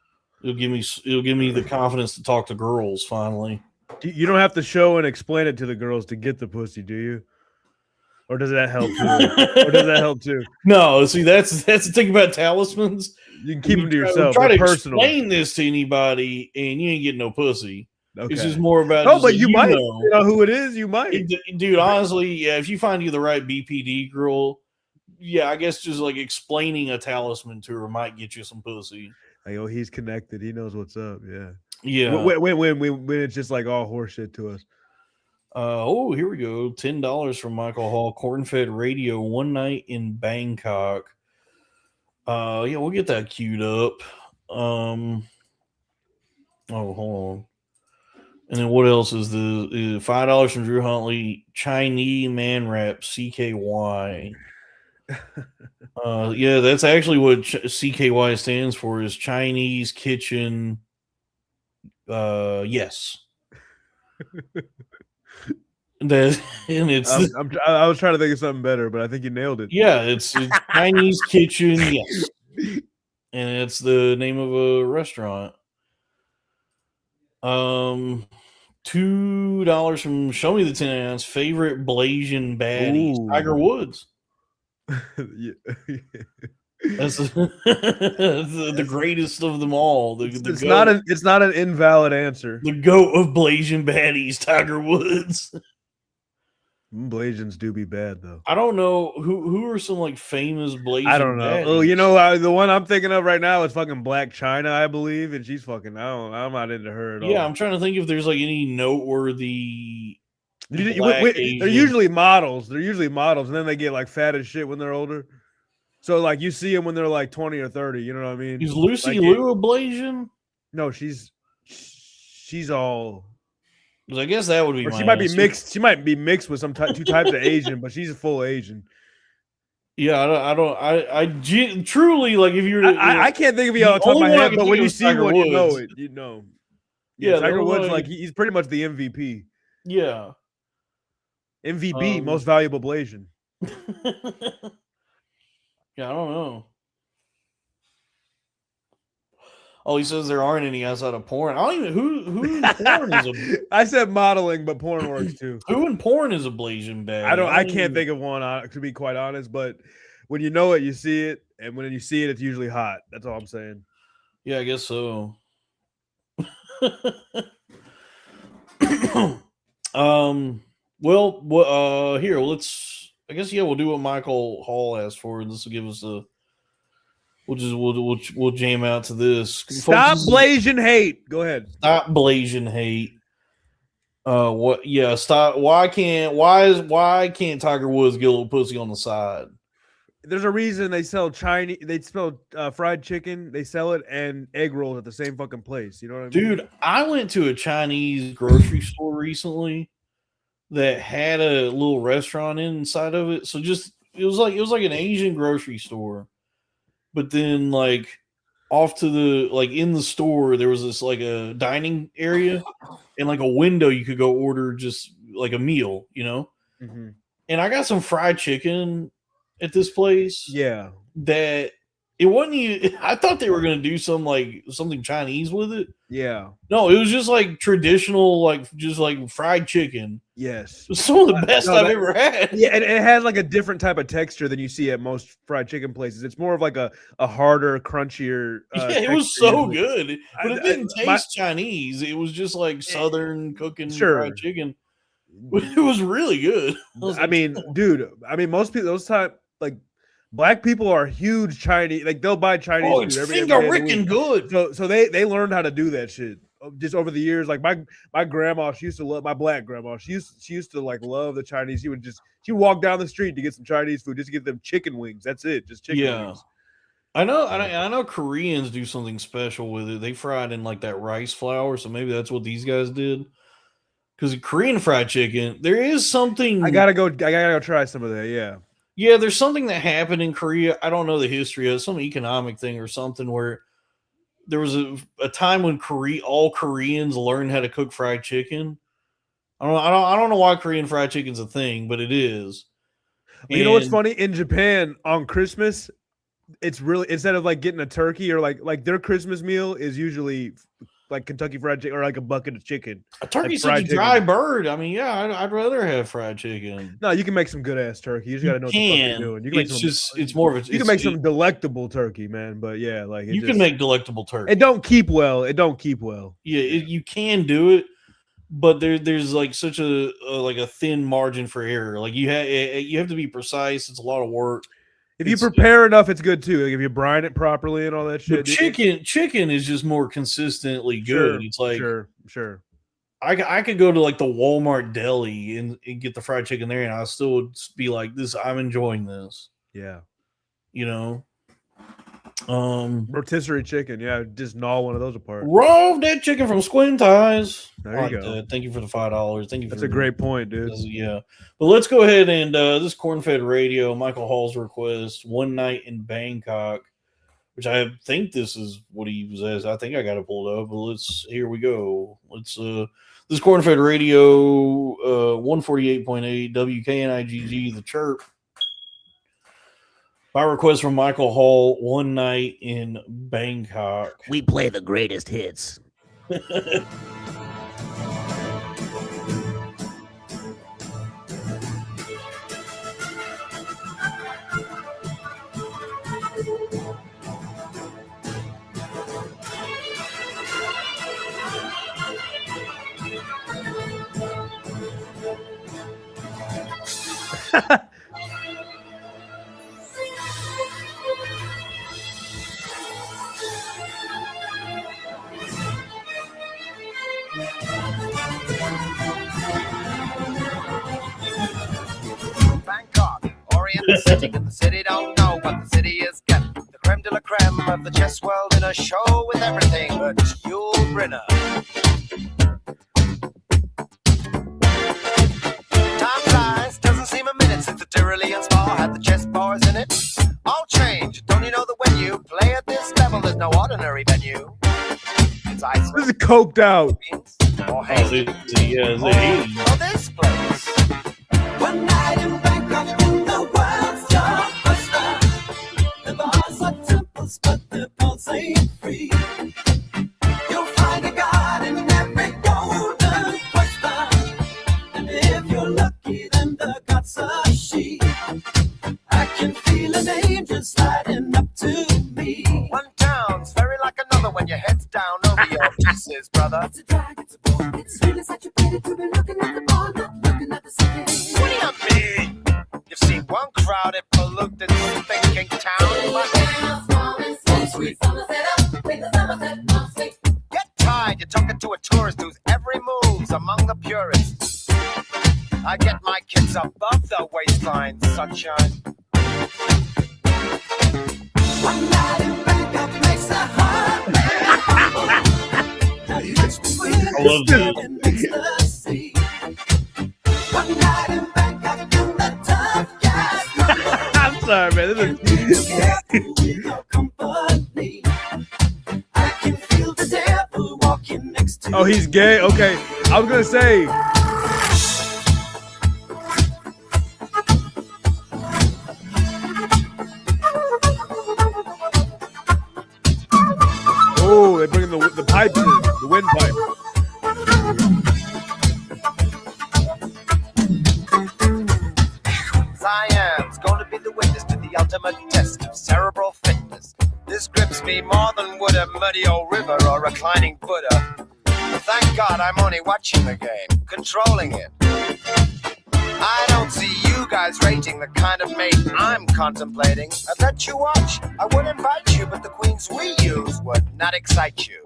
It'll give me the confidence to talk to girls finally. You don't have to show and explain it to the girls to get the pussy, do you? Or does that help too? Or does that help too? No, see, that's the thing about talismans. You can keep them to yourself. Try to personal. explain this to anybody, and you ain't getting no pussy. Okay. It's just more about. Oh, but like, you might know who it is. You might, dude. Honestly, yeah. If you find you the right BPD girl, yeah, I guess just like explaining a talisman to her might get you some pussy. Like, oh, he's connected. He knows what's up. Yeah. Yeah. When it's just like all horseshit to us. Oh, here we go. $10 from Michael Hall. Corn-fed radio. One night in Bangkok. Yeah, we'll get that queued up. Oh, hold on. And then what else is the $5 from Drew Huntley? Chinese man rap CKY. Yeah, that's actually what CKY stands for, is Chinese kitchen. Yes. I was trying to think of something better, but I think you nailed it. Yeah, it's Chinese kitchen. Yes. And it's the name of a restaurant. $2 from Show Me the 10 Ounce. Favorite Blasian baddies. Ooh. Tiger Woods. Yeah. That's the greatest of them all. It's not an invalid answer. The GOAT of Blasian baddies, Tiger Woods. Blasians do be bad though. I don't know who are some like famous Blasian. I don't know. baddies? Oh, you know, the one I'm thinking of right now is fucking Black China, I believe, and she's fucking. I'm not into her at all. Yeah, I'm trying to think if there's like any noteworthy. They're usually models. They're usually models, and then they get like fat as shit when they're older. So like you see them when they're like 20 or 30. You know what I mean? Is Lucy like, Liu a Blasian? No, she's all. Because I guess that would be. Or she might be mixed. She might be mixed with some two types of Asian, but she's a full Asian. Yeah, I truly like if you're. I can't think of it off the top of my head, but when you see one, you know it. You know. Yeah, Tiger Woods, like he's pretty much the MVP. Yeah. MVP, most valuable Blasian. Yeah, I don't know. Oh, he says there aren't any outside of porn. I don't even who in porn is a. I said modeling, but porn works too. Who in porn is a Blasian bad? I can't think of one, to be quite honest. But when you know it, you see it, and when you see it, it's usually hot. That's all I'm saying. Yeah, I guess so. Well, here let's. I guess we'll do what Michael Hall asked for, and this will give us a. We'll jam out to this. Stop Blasian hate. Go ahead. Stop Blasian hate. What? Yeah. Stop. Why can't Tiger Woods get a little pussy on the side? There's a reason they sell Chinese. They sell fried chicken. They sell it and egg rolls at the same fucking place. You know what I mean? Dude, I went to a Chinese grocery store recently that had a little restaurant inside of it. So it was like an Asian grocery store. But then, like, off to in the store, there was this like a dining area and like a window you could go order just like a meal, you know? Mm-hmm. And I got some fried chicken at this place. Yeah. That It wasn't even, I thought they were going to do something Chinese with it. Yeah. No, it was just like traditional, just like fried chicken. Yes. It was some of the best No, I've that- ever had. Yeah, and it had like a different type of texture than you see at most fried chicken places. It's more of like a harder, crunchier. Yeah, it was texture so usually. good, but it didn't taste my- Chinese. It was just like Southern cooking Sure. fried chicken. It was really good. Was I like, mean, dude. I mean, most people those time like black people are huge Chinese. Like they'll buy Chinese oh, food it's every day of finger the rickin' week. good. So they learned how to do that shit just over the years. Like my grandma, she used to love my black grandma. She used to like love the Chinese. She would walk down the street to get some Chinese food, just to get them chicken wings. That's it, just chicken Yeah. wings. I know Koreans do something special with it. They fry it in like that rice flour, so maybe that's what these guys did. Because Korean fried chicken, there is something. I gotta go try some of that. Yeah. Yeah, there's something that happened in Korea. I don't know the history of it, some economic thing or something where there was a time when all Koreans learned how to cook fried chicken. I don't know why Korean fried chicken's a thing, but it is. You know what's And- funny? In Japan on Christmas, it's really instead of like getting a turkey or like their Christmas meal is usually like Kentucky Fried Chicken or like a bucket of chicken. A turkey's fried such a dry chicken. bird. I mean, yeah, I'd rather have fried chicken. No, you can make some good ass turkey. You just gotta know what the fuck you're doing. You can It's more of a. you can make some delectable turkey, man. But yeah, like You can make delectable turkey. it don't keep well. It don't keep well. Yeah, you can do it, but there's like such a thin margin for error. Like you have to be precise. It's a lot of work. If you It's- prepare enough, it's good too. Like if you brine it properly and all that But shit. chicken is just more consistently good. It's like sure. I could go to like the Walmart deli and get the fried chicken there, and I still would be like, this. I'm enjoying this. Yeah. You know. Rotisserie chicken. Yeah, just gnaw one of those apart. Raw that chicken from Squint Ties. There you I like go. that. Thank you for the $5. Thank you. That's for a great point, dude. Yeah, but let's go ahead and this Corn-Fed Radio, Michael Hall's request, One Night in Bangkok, which I think this is what he says. I think I got it pulled up, but here we go. This Corn-Fed Radio, 148.8 WKNIGG, The Chirp. By request from Michael Hall, One Night in Bangkok. We play the greatest hits. Bangkok, Oriental city, but the city don't know what the city is getting. The creme de la creme of the chess world in a show with everything but Yul Brynner. Time flies, doesn't seem a minute since the Tyrolean Spa had the chess bars in it. All change, don't you know that when you play at this level, there's no ordinary venue? It's This Iceland, is coked out. or Oh, Haiti, the 80s. or this place. One night in Bangkok in the world's blockbuster. The bars are temples, but the pulse ain't free. You'll find a god in every golden question. And if you're lucky, then the gods are she. I can feel an angel sliding up to me. One town's very like another when your head's down over your pieces, brother. It's a drag, it's a bore, it's really such a pity to be looking at the bar, not looking at the city. What do you mean? You've seen one crowded, polluted, thinking town, but Sweet. get tired. You're talking to a tourist whose every move's among the purists. I get my kids above the waistline, sunshine. One night in Bangkok makes a heart man humble. Now you touch me with I love that. and makes the sea. One night in Bangkok in the tough guys crumble. I'm sorry, man. This is Careful with your company. I can feel the devil walking next to oh, he's gay. Okay, I was gonna say. ultimate test of cerebral fitness. This grips me more than would a muddy old river or reclining Buddha. But thank God I'm only watching the game, controlling it. I don't see you guys rating the kind of mate I'm contemplating. I'd let you watch, I would invite you, but the queens we use would not excite you.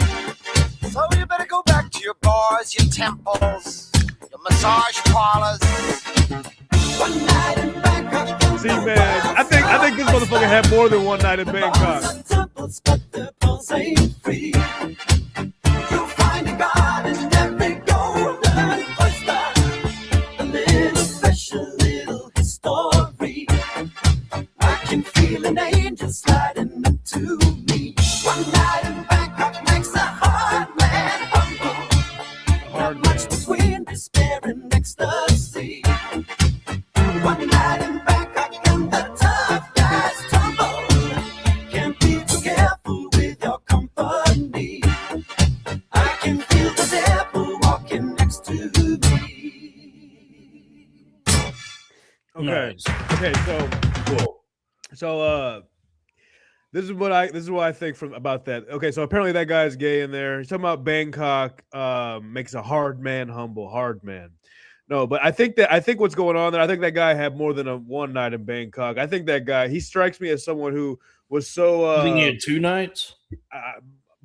So you better go back to your bars, your temples, your massage parlors. One night in Bangkok. See, man, I think this motherfucker had more than one night in Bangkok. Temples, but the pulse ain't free. You'll find a god in every golden oyster. A little special little history. I can feel an angel sliding into me. One night in Bangkok makes a hard man humble. Not much between despair and ecstasy. One night in Bangkok and the tough guys tumble. Can't be too careful with your company. I can feel the devil walking next to me. Okay. Nice. Okay, so this is what I think about that. Okay, so apparently that guy's gay in there. He's talking about Bangkok makes a hard man humble, hard man. No, but I think what's going on there, I think that guy had more than one night in Bangkok. I think that guy, he strikes me as someone who was so I think he had 2 nights.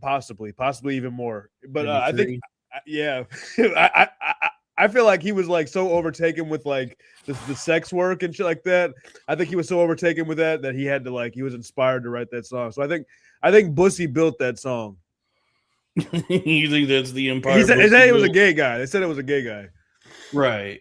possibly even more. But Maybe I 3. think yeah. I feel like he was like so overtaken with like the sex work and shit like that. I think he was so overtaken with that he had to like, he was inspired to write that song. So I think Bussy built that song. You think that's the Empire? He said it was a built? gay guy. They said it was a gay guy. Right.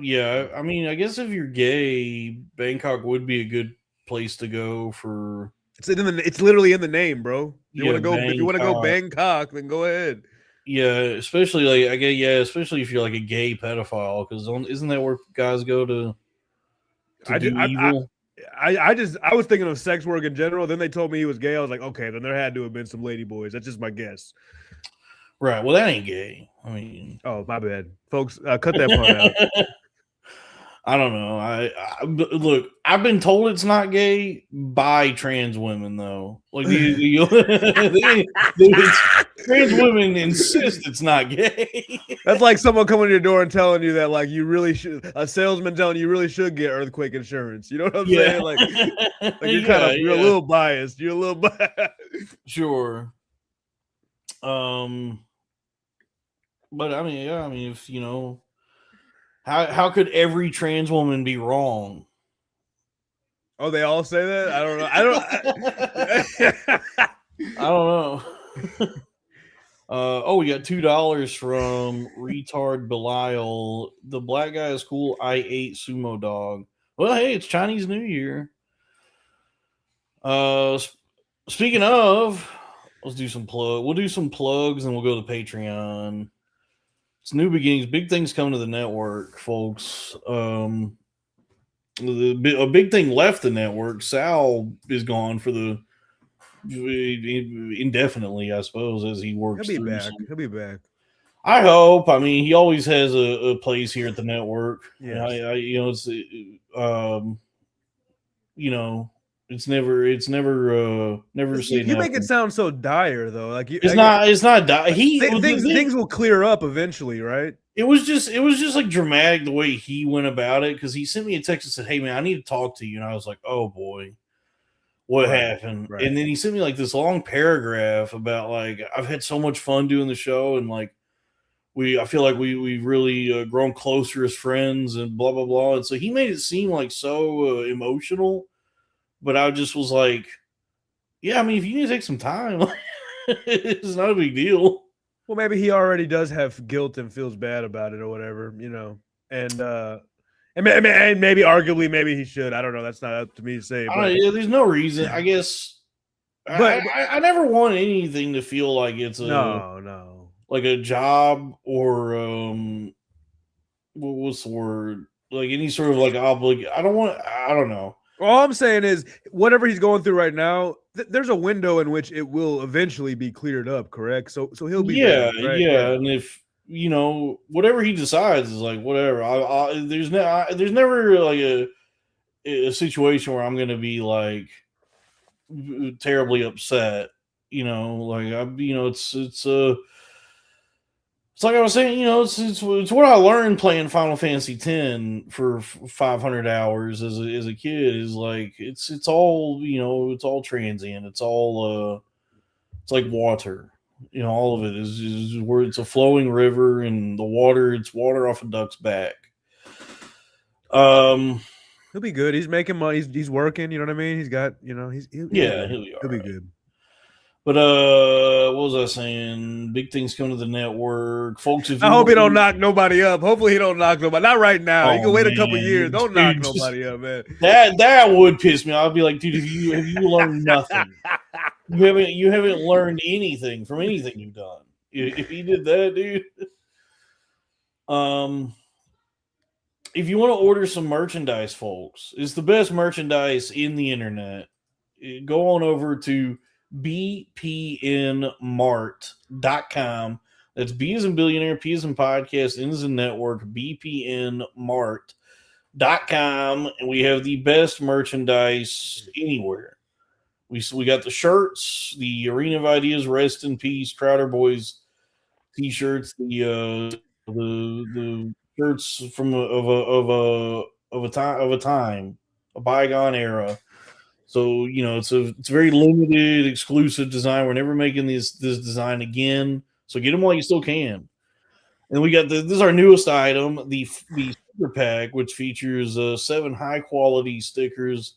Yeah, I mean, I guess if you're gay, Bangkok would be a good place to go for. It's literally in the name, bro. If you Yeah, want to go Bangkok. Bangkok, then go ahead. Yeah, especially like especially if you're like a gay pedophile, because isn't that where guys go to do evil? I was thinking of sex work in general. Then they told me he was gay. I was like, okay, then there had to have been some lady boys. That's just my guess. Right. Well, that ain't gay. I mean, Oh, my bad, folks. Cut that part out. I don't know. Look, I've been told it's not gay by trans women, though. Like trans women insist it's not gay. That's like someone coming to your door and telling you that, like, you really should. A salesman telling you really should get earthquake insurance. You know what I'm saying? Like you're a little biased. You're a little biased. Sure. But I mean, yeah, I mean, if you know, how could every trans woman be wrong? Oh, they all say that? I don't know. I don't know. We got $2 from Retard Belial. The black guy is cool. I ate sumo dog. Well, hey, it's Chinese New Year. Speaking of, let's do some plug. We'll do some plugs and we'll go to Patreon. It's new beginnings. Big things coming to the network, folks. A big thing left the network. Sal is gone for the indefinitely, I suppose, as he works. He'll be back. some- He'll be back. I hope. I mean, he always has a place here at the network. Yes. It's never say You make never. it sound so dire, though. Like It's not. Things will clear up eventually, right? It was just like dramatic the way he went about it, because he sent me a text and said, "Hey man, I need to talk to you," and I was like, "Oh boy, what happened?" right. And then he sent me like this long paragraph about like, I've had so much fun doing the show, and like I feel like we've really grown closer as friends, and blah blah blah. And so he made it seem like so emotional, but I just was like, yeah, I mean, if you need to take some time, it's not a big deal. Well, maybe he already does have guilt and feels bad about it or whatever, you know. And maybe arguably, maybe he should. I don't know. That's not up to me to say. But There's no reason, I guess. But- I never want anything to feel like it's no. like a job or what's the word? Like any sort of like obligation. I don't know. All I'm saying is, whatever he's going through right now, there's a window in which it will eventually be cleared up. Correct? So he'll be back, right? yeah. And if whatever he decides is like whatever. There's never like a situation where I'm going to be like terribly upset. Like it's like I was saying, it's what I learned playing Final Fantasy X for 500 hours as a kid is like it's all it's all transient. It's all it's like water. All of it is where it's a flowing river, and the water it's water off a duck's back. He'll be good. He's making money. He's working. You know what I mean? He's got he'll he'll be good. But what was I saying? Big things come to the network, folks. I hope he don't knock nobody up. Hopefully he don't knock nobody. Not right now. You can wait a couple man. years. Don't Dude, knock nobody up, man. That would piss me off. I'd be like, dude, have you learned nothing? You haven't learned anything from anything you've done. If he did that, dude. If you want to order some merchandise, folks, it's the best merchandise in the internet. Go on over to bpnmart.com. That's B as in billionaire, P as in podcast, N as in network, bpnmart.com. And we have the best merchandise anywhere. We got the shirts, the Arena of Ideas, Rest in Peace, Crowder Boys t-shirts, the shirts from a time, a bygone era. So it's a very limited, exclusive design. We're never making this design again. So get them while you still can. And we got this is our newest item, the sticker pack, which features 7 high quality stickers,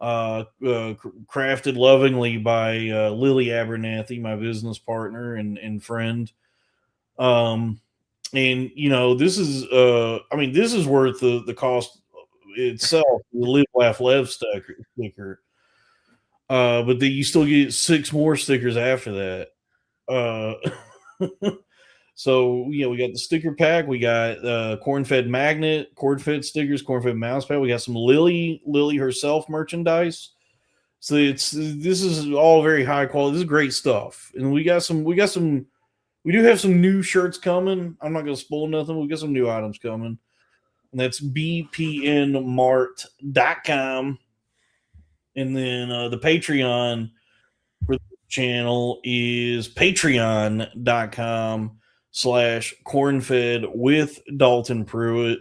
crafted lovingly by Lily Abernathy, my business partner and friend. And this is this is worth the cost itself, the Live Laugh Lev sticker. But then you still get 6 more stickers after that. So we got the sticker pack, we got corn-fed magnet, corn-fed stickers, corn-fed mouse pad. We got some Lily herself merchandise. So this is all very high quality. This is great stuff. And we do have some new shirts coming. I'm not gonna spoil nothing. We got some new items coming. And that's bpnmart.com. And then the Patreon for the channel is patreon.com/cornfed with Dalton Pruitt.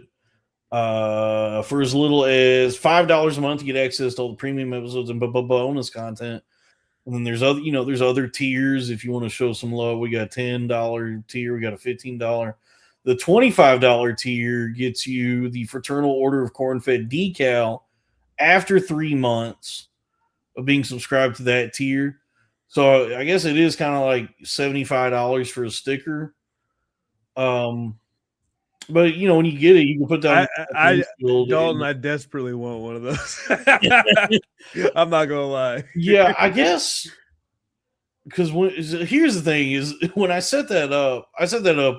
For as little as $5 a month, you get access to all the premium episodes and bonus content. And then there's other tiers if you want to show some love. We got a $10 tier, we got a $15. The $25 tier gets you the Fraternal Order of Corn-Fed decal after 3 months of being subscribed to that tier. So I guess it is kind of like $75 for a sticker. But when you get it, you can put down. Dalton, I desperately want one of those. I'm not gonna lie. Yeah, I guess because here's the thing: is when I set that up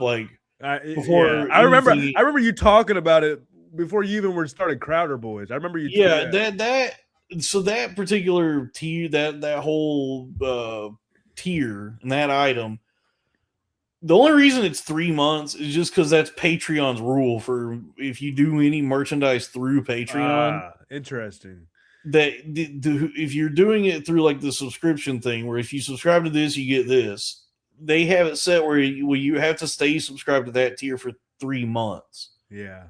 like before. Yeah. I remember you talking about it before you even were started Crowder Boys. I remember you. Yeah, that particular tier, that whole tier and that item. The only reason it's 3 months is just because that's Patreon's rule for if you do any merchandise through Patreon. Interesting. That if you're doing it through like the subscription thing, where if you subscribe to this, you get this. They have it set where you have to stay subscribed to that tier for 3 months. Yeah.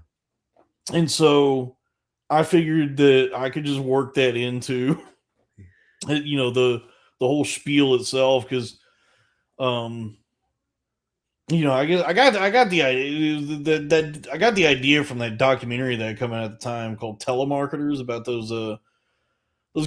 And so I figured that I could just work that into, the whole spiel itself because, I guess I got the idea that I got the idea from that documentary that came out at the time called Telemarketers about those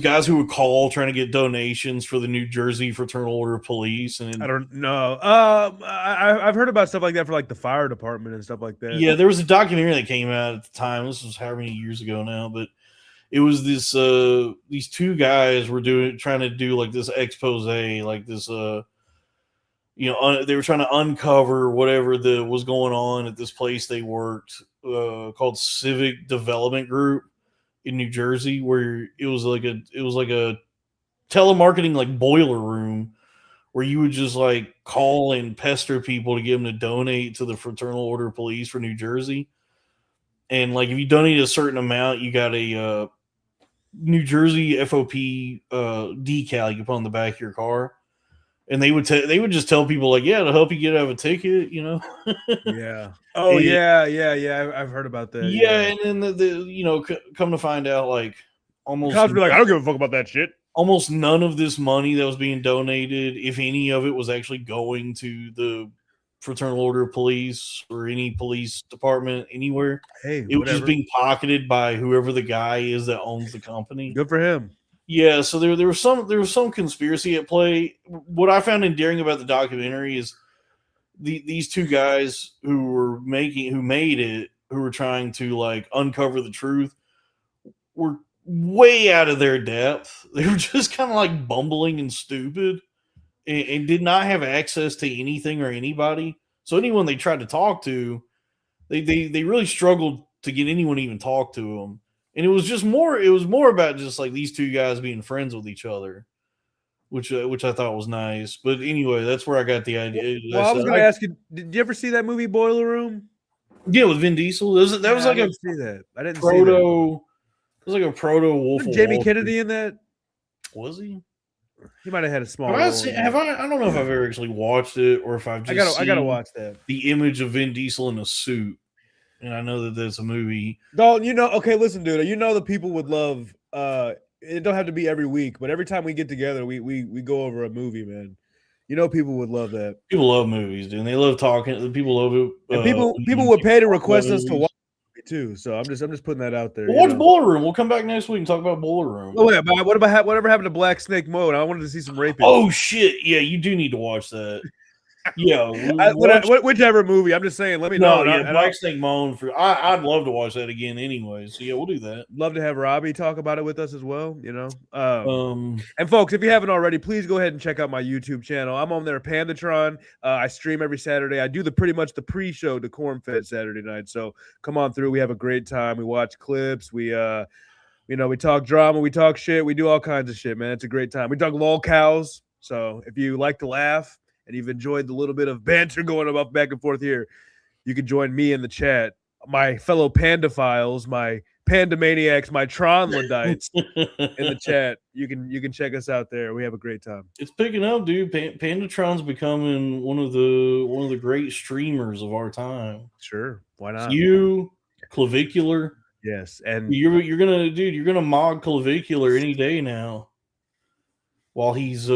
guys who would call trying to get donations for the New Jersey Fraternal Order of Police. And I don't know. I've heard about stuff like that for like the fire department and stuff like that. Yeah, there was a documentary that came out at the time. This was however many years ago now, but it was this these 2 guys were trying to do like this expose, like this they were trying to uncover whatever was going on at this place they worked called Civic Development Group in New Jersey, where it was like a telemarketing like boiler room where you would just like call and pester people to get them to donate to the Fraternal Order of Police for New Jersey. And like if you donate a certain amount, you got a New Jersey FOP decal you put on the back of your car, and they would just tell people like, yeah, to help you get out of a ticket, you know. Yeah. Oh And- yeah. I've heard about that. Yeah, and then the come to find out, like almost Cops be like, I don't give a fuck about that shit. almost none of this money that was being donated, if any of it, was actually going to the Fraternal Order of Police or any police department anywhere. Hey, It was whatever. just being pocketed by whoever the guy is that owns the company. Good for him. Yeah, so there was some conspiracy at play. What I found endearing about the documentary is these two guys who made it, who were trying to like uncover the truth, were way out of their depth. They were just kind of like bumbling and stupid, and did not have access to anything or anybody. So anyone they tried to talk to, they really struggled to get anyone to even talk to them. And it was more about just like these two guys being friends with each other, which I thought was nice. But anyway, that's where I got the idea. Well, I was going to ask you, did you ever see that movie Boiler Room? Yeah, with Vin Diesel. That was I like a didn't see that. I didn't see that. proto. It was like a proto Wolf. Wasn't of Jamie Wall Street. Kennedy in that? Was he? He might have had a small. Have role I in seen, that. have I? I don't know if I've ever actually watched it or if I've just. I gotta seen watch that. the image of Vin Diesel in a suit, and I know that there's a movie. Dalton, you know, okay, listen, dude. You know the people would love. It don't have to be every week, but every time we get together, we go over a movie, man. You know, people would love that. People love movies, dude. And they love talking. People love it. And people would pay to request us to watch it too. So I'm just putting that out there. We'll you watch know? Boiler Room. We'll come back next week and talk about Boiler Room. Oh wait, but whatever happened to Black Snake Mode? I wanted to see some rapists. Oh shit! Yeah, you do need to watch that. Yeah, Whichever movie. I'm just saying. Let me no, know. yeah, Black Snake Moan. I'd love to watch that again anyway. So yeah, we'll do that. Love to have Robbie talk about it with us as well. You know. Um, And folks, if you haven't already, please go ahead and check out my YouTube channel. I'm on there, Pandatron. I stream every Saturday. I do pretty much the pre-show to Corn Fed Saturday night. So come on through. We have a great time. We watch clips. We we talk drama. We talk shit. We do all kinds of shit, man. It's a great time. We talk lol cows. So if you like to laugh and you've enjoyed the little bit of banter going about back and forth here, you can join me in the chat. My fellow Pandaphiles, my Pandamaniacs, my Tron Ladites in the chat. You can check us out there. We have a great time. it's picking up, dude. Pandatron's becoming one of the great streamers of our time. Sure. Why not? You, Clavicular. Yes. And You're gonna mod Clavicular any day now. While he's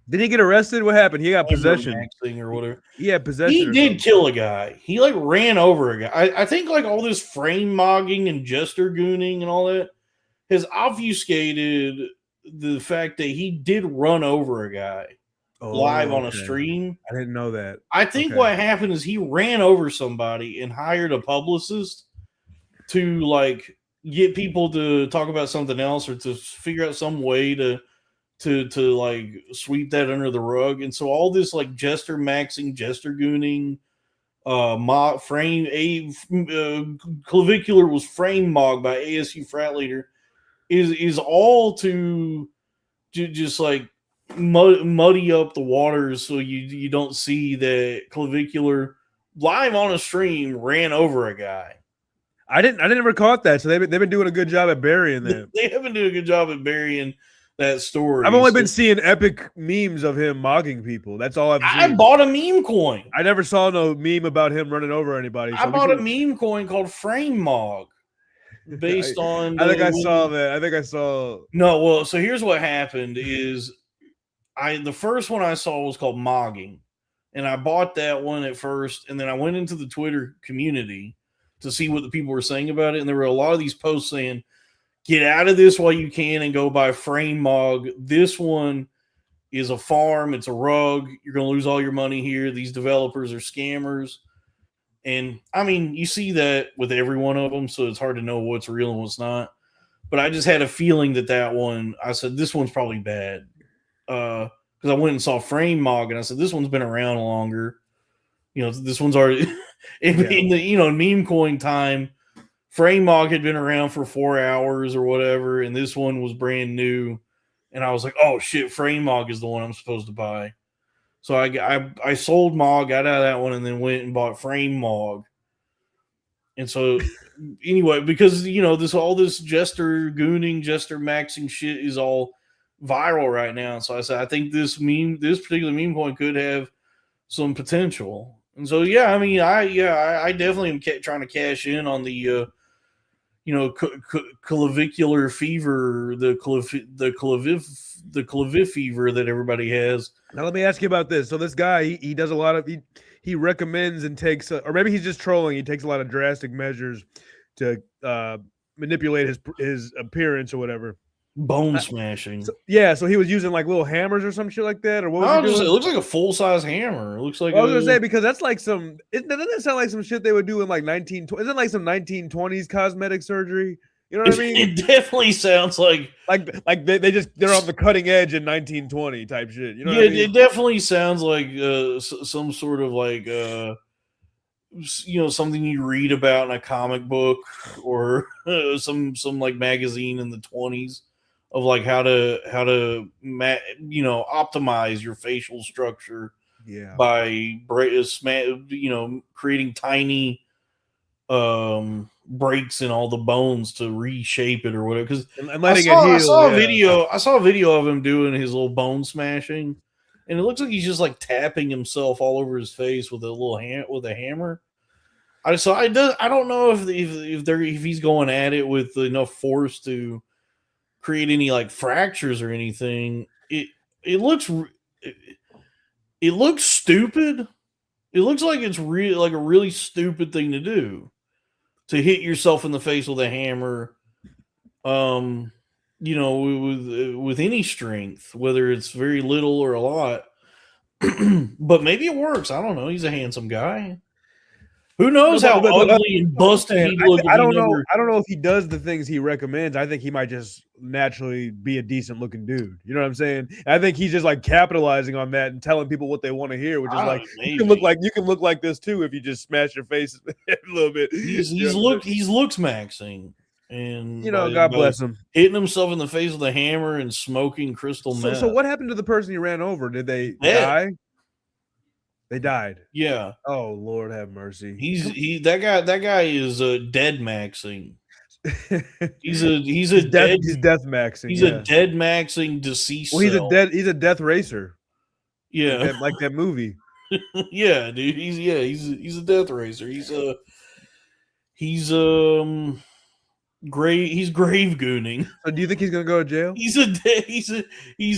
did he get arrested? What happened? He got possession. maxing or whatever. He had possession. He or did something. kill a guy. He like ran over a guy. I think like all this frame mogging and jester gooning and all that has obfuscated the fact that he did run over a guy live on a okay. stream. I didn't know that. I think Okay. what happened is he ran over somebody and hired a publicist to like get people to talk about something else or to figure out some way to like sweep that under the rug. And so all this like jester maxing, jester gooning, Clavicular was frame mogged by ASU frat leader is all to just like muddy up the waters so you don't see that Clavicular live on a stream ran over a guy. I didn't ever caught that. So they've been doing a good job at burying that. They haven't done a good job at burying that story. I've only So been seeing epic memes of him mogging people. That's all I've I seen. bought a meme coin. I never saw no meme about him running over anybody. I bought a meme coin called Frame Mog based on. I think I when- saw that. I think I saw. No, well, so here's what happened: is the first one I saw was called Mogging, and I bought that one at first, and then I went into the Twitter community to see what the people were saying about it, and there were a lot of these posts saying, "Get out of this while you can and go buy Frame Mog. This one is a farm. It's a rug. You're going to lose all your money here. These developers are scammers." And I mean, you see that with every one of them, so it's hard to know what's real and what's not. But I just had a feeling that one, I said, this one's probably bad. Because I went and saw Frame Mog, and I said, this one's been around longer. This one's already in the meme coin time. Frame Mog had been around for 4 hours or whatever, and this one was brand new. And I was like, oh shit, Frame Mog is the one I'm supposed to buy. So I sold Mog, got out of that one, and then went and bought Frame Mog. And so anyway, because this jester gooning, jester maxing shit is all viral right now. So I said I think this particular meme coin could have some potential. And so yeah, I mean, I definitely am trying to cash in on the clavicular fever, the claviv fever that everybody has. Now let me ask you about this. So this guy, he does a lot of he recommends and takes, or maybe he's just trolling. He takes a lot of drastic measures to manipulate his appearance or whatever. Bone smashing. So he was using like little hammers or some shit like that, or what was he doing? It looks like a full size hammer. It looks like I was gonna say, because that's like doesn't that sound like some shit they would do in like 1920s? Isn't it like some 1920s cosmetic surgery? You know what I mean? It definitely sounds like they're on the cutting edge in 1920 type shit. You know? Yeah, what I mean? It definitely sounds like some sort of like something you read about in a comic book or some like magazine in the 20s of like how to optimize your facial structure by creating tiny breaks in all the bones to reshape it or whatever. Because and letting it heal. I saw a video of him doing his little bone smashing, and it looks like he's just like tapping himself all over his face with a hammer. I don't know if he's going at it with enough force to create any like fractures or anything. It looks stupid. It looks like it's like a really stupid thing to do, to hit yourself in the face with a hammer. With any strength, whether it's very little or a lot. But maybe it works. I don't know. He's a handsome guy. Who knows how ugly and busted he looks? I don't know. I don't know if he does the things he recommends. I think he might just naturally be a decent looking dude. You know what I'm saying? And I think he's just like capitalizing on that and telling people what they want to hear, which is like you can look like this too if you just smash your face a little bit. He's looks maxing, and God bless him, hitting himself in the face with a hammer and smoking crystal meth. So what happened to the person he ran over? Did they die? They died. Yeah. Oh Lord, have mercy. That guy is dead maxing. He's death maxing. He's a dead maxing deceased. Well, he's a death racer. Yeah, like that movie. Yeah, dude. He's a death racer. He's grave gooning. So do you think he's gonna go to jail? He's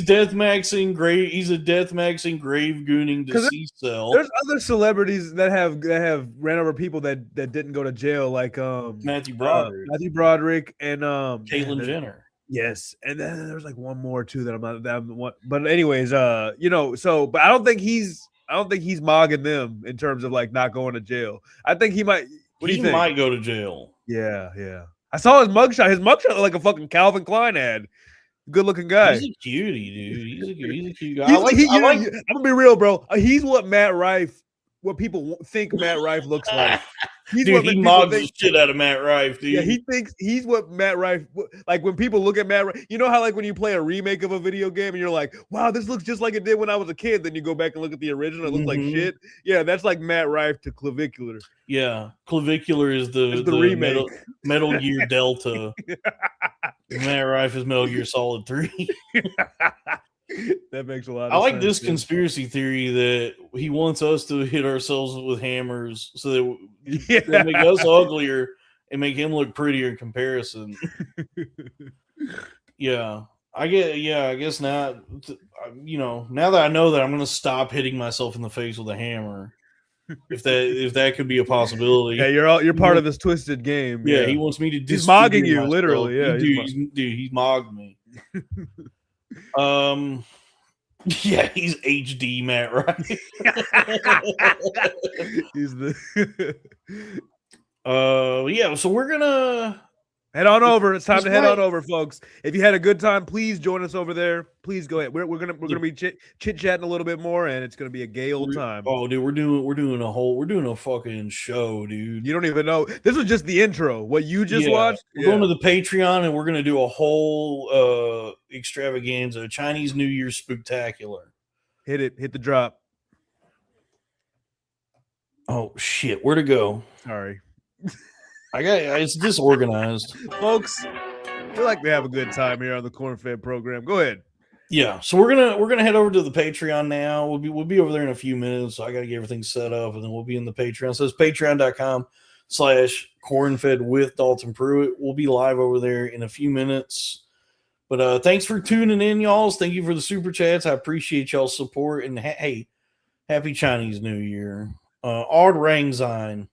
death maxing grave. He's a death maxing grave gooning deceased cell. There's other celebrities that have ran over people that didn't go to jail, like Matthew Broderick and Caitlyn Jenner. Yes, and then there's like one more too that I'm not. But anyways, but I don't think he's mogging them in terms of like not going to jail. I think he might. What do you think? He might go to jail. Yeah. I saw his mugshot. His mugshot looked like a fucking Calvin Klein ad. Good looking guy. He's a cutie, dude. He's a cute guy. I'm gonna be real, bro. He's what what people think Matt Rife looks like. He mobs the shit out of Matt Rife, dude. Yeah, he thinks he's what Matt Rife, like when people look at Matt Rife, you know how like when you play a remake of a video game and you're like, wow, this looks just like it did when I was a kid. Then you go back and look at the original, it looks like shit. Yeah, that's like Matt Rife to Clavicular. Yeah, Clavicular is the remake. Metal Gear Delta. Matt Rife is Metal Gear Solid 3. That makes a lot of sense. I like this conspiracy theory that he wants us to hit ourselves with hammers so that they make us uglier and make him look prettier in comparison. I guess now, now that I know that I'm going to stop hitting myself in the face with a hammer, if that could be a possibility. Yeah, you're part of this twisted game. Yeah, he wants me to. He's mogging you, literally. Yeah, he's mogged me. Yeah, he's HD Matt, right? He's the so we're gonna head on over. It's time to head on over, folks. If you had a good time, please join us over there. Please go ahead. We're gonna be chit chatting a little bit more, and it's gonna be a gay old time. Oh, dude, we're doing a fucking show, dude. You don't even know. This was just the intro. What you just watched. We're going to the Patreon, and we're gonna do a whole extravaganza, Chinese New Year spectacular. Hit the drop. Oh shit, where to go? Sorry. It's disorganized. Folks, we like to have a good time here on the Corn Fed program. Go ahead. Yeah, so we're gonna head over to the Patreon now. We'll be over there in a few minutes. So I got to get everything set up, and then we'll be in the Patreon. So it's patreon.com/cornfed with Dalton Pruitt. We'll be live over there in a few minutes. But thanks for tuning in, y'all. Thank you for the super chats. I appreciate y'all's support. And hey, happy Chinese New Year. Ard Rang Zine.